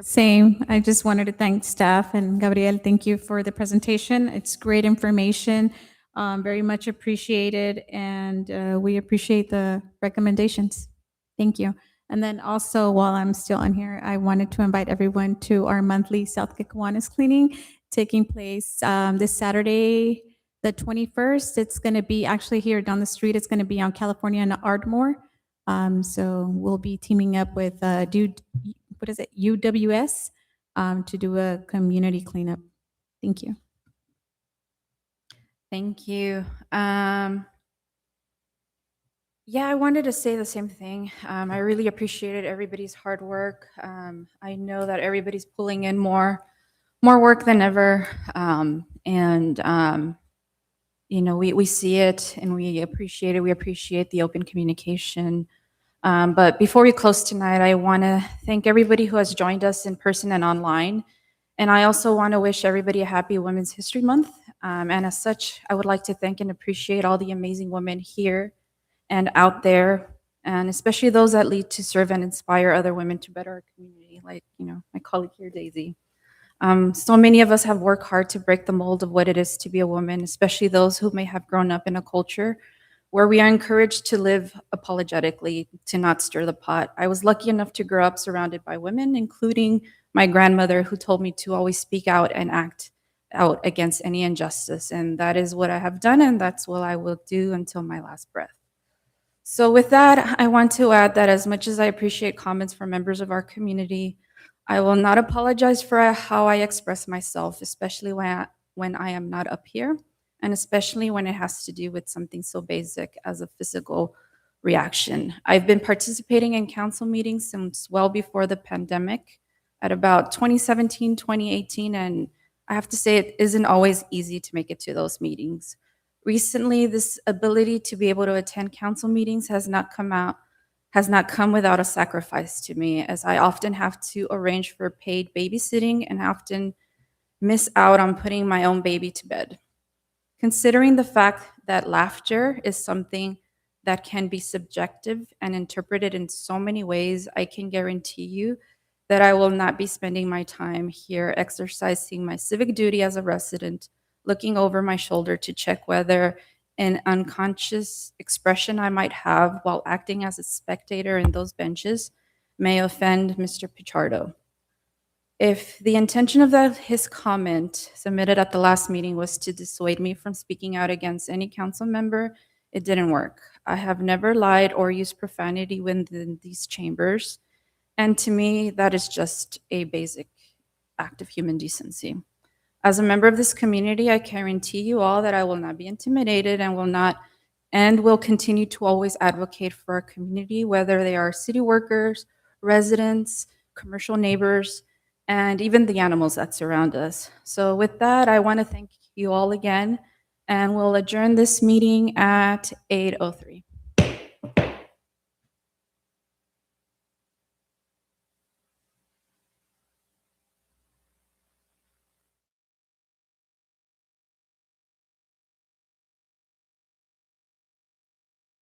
Same. I just wanted to thank staff and Gabriel, thank you for the presentation. It's great information, very much appreciated, and we appreciate the recommendations. Thank you. And then also, while I'm still on here, I wanted to invite everyone to our monthly South Kiwanis cleaning taking place this Saturday, the 21st. It's going to be actually here down the street. It's going to be on California and Ardmore. So we'll be teaming up with UWS to do a community cleanup. Thank you. Thank you. Yeah, I wanted to say the same thing. I really appreciated everybody's hard work. I know that everybody's pulling in more work than ever. We see it and we appreciate it. We appreciate the open communication. But before we close tonight, I want to thank everybody who has joined us in person and online. And I also want to wish everybody a happy Women's History Month. And as such, I would like to thank and appreciate all the amazing women here and out there, and especially those that lead to serve and inspire other women to better our community, like, my colleague here, Daisy. So many of us have worked hard to break the mold of what it is to be a woman, especially those who may have grown up in a culture where we are encouraged to live apologetically, to not stir the pot. I was lucky enough to grow up surrounded by women, including my grandmother, who told me to always speak out and act out against any injustice. And that is what I have done, and that's what I will do until my last breath. So with that, I want to add that as much as I appreciate comments from members of our community, I will not apologize for how I express myself, especially when I am not up here, and especially when it has to do with something so basic as a physical reaction. I've been participating in council meetings since well before the pandemic, at about 2017, 2018, and I have to say it isn't always easy to make it to those meetings. Recently, this ability to be able to attend council meetings has not come without a sacrifice to me, as I often have to arrange for paid babysitting and often miss out on putting my own baby to bed. Considering the fact that laughter is something that can be subjective and interpreted in so many ways, I can guarantee you that I will not be spending my time here exercising my civic duty as a resident, looking over my shoulder to check whether an unconscious expression I might have while acting as a spectator in those benches may offend Mr. Pichardo. If the intention of his comment submitted at the last meeting was to dissuade me from speaking out against any council member, it didn't work. I have never lied or used profanity within these chambers, and to me, that is just a basic act of human decency. As a member of this community, I guarantee you all that I will not be intimidated and will continue to always advocate for our community, whether they are city workers, residents, commercial neighbors, and even the animals that surround us. So with that, I want to thank you all again, and we'll adjourn this meeting at 8:03.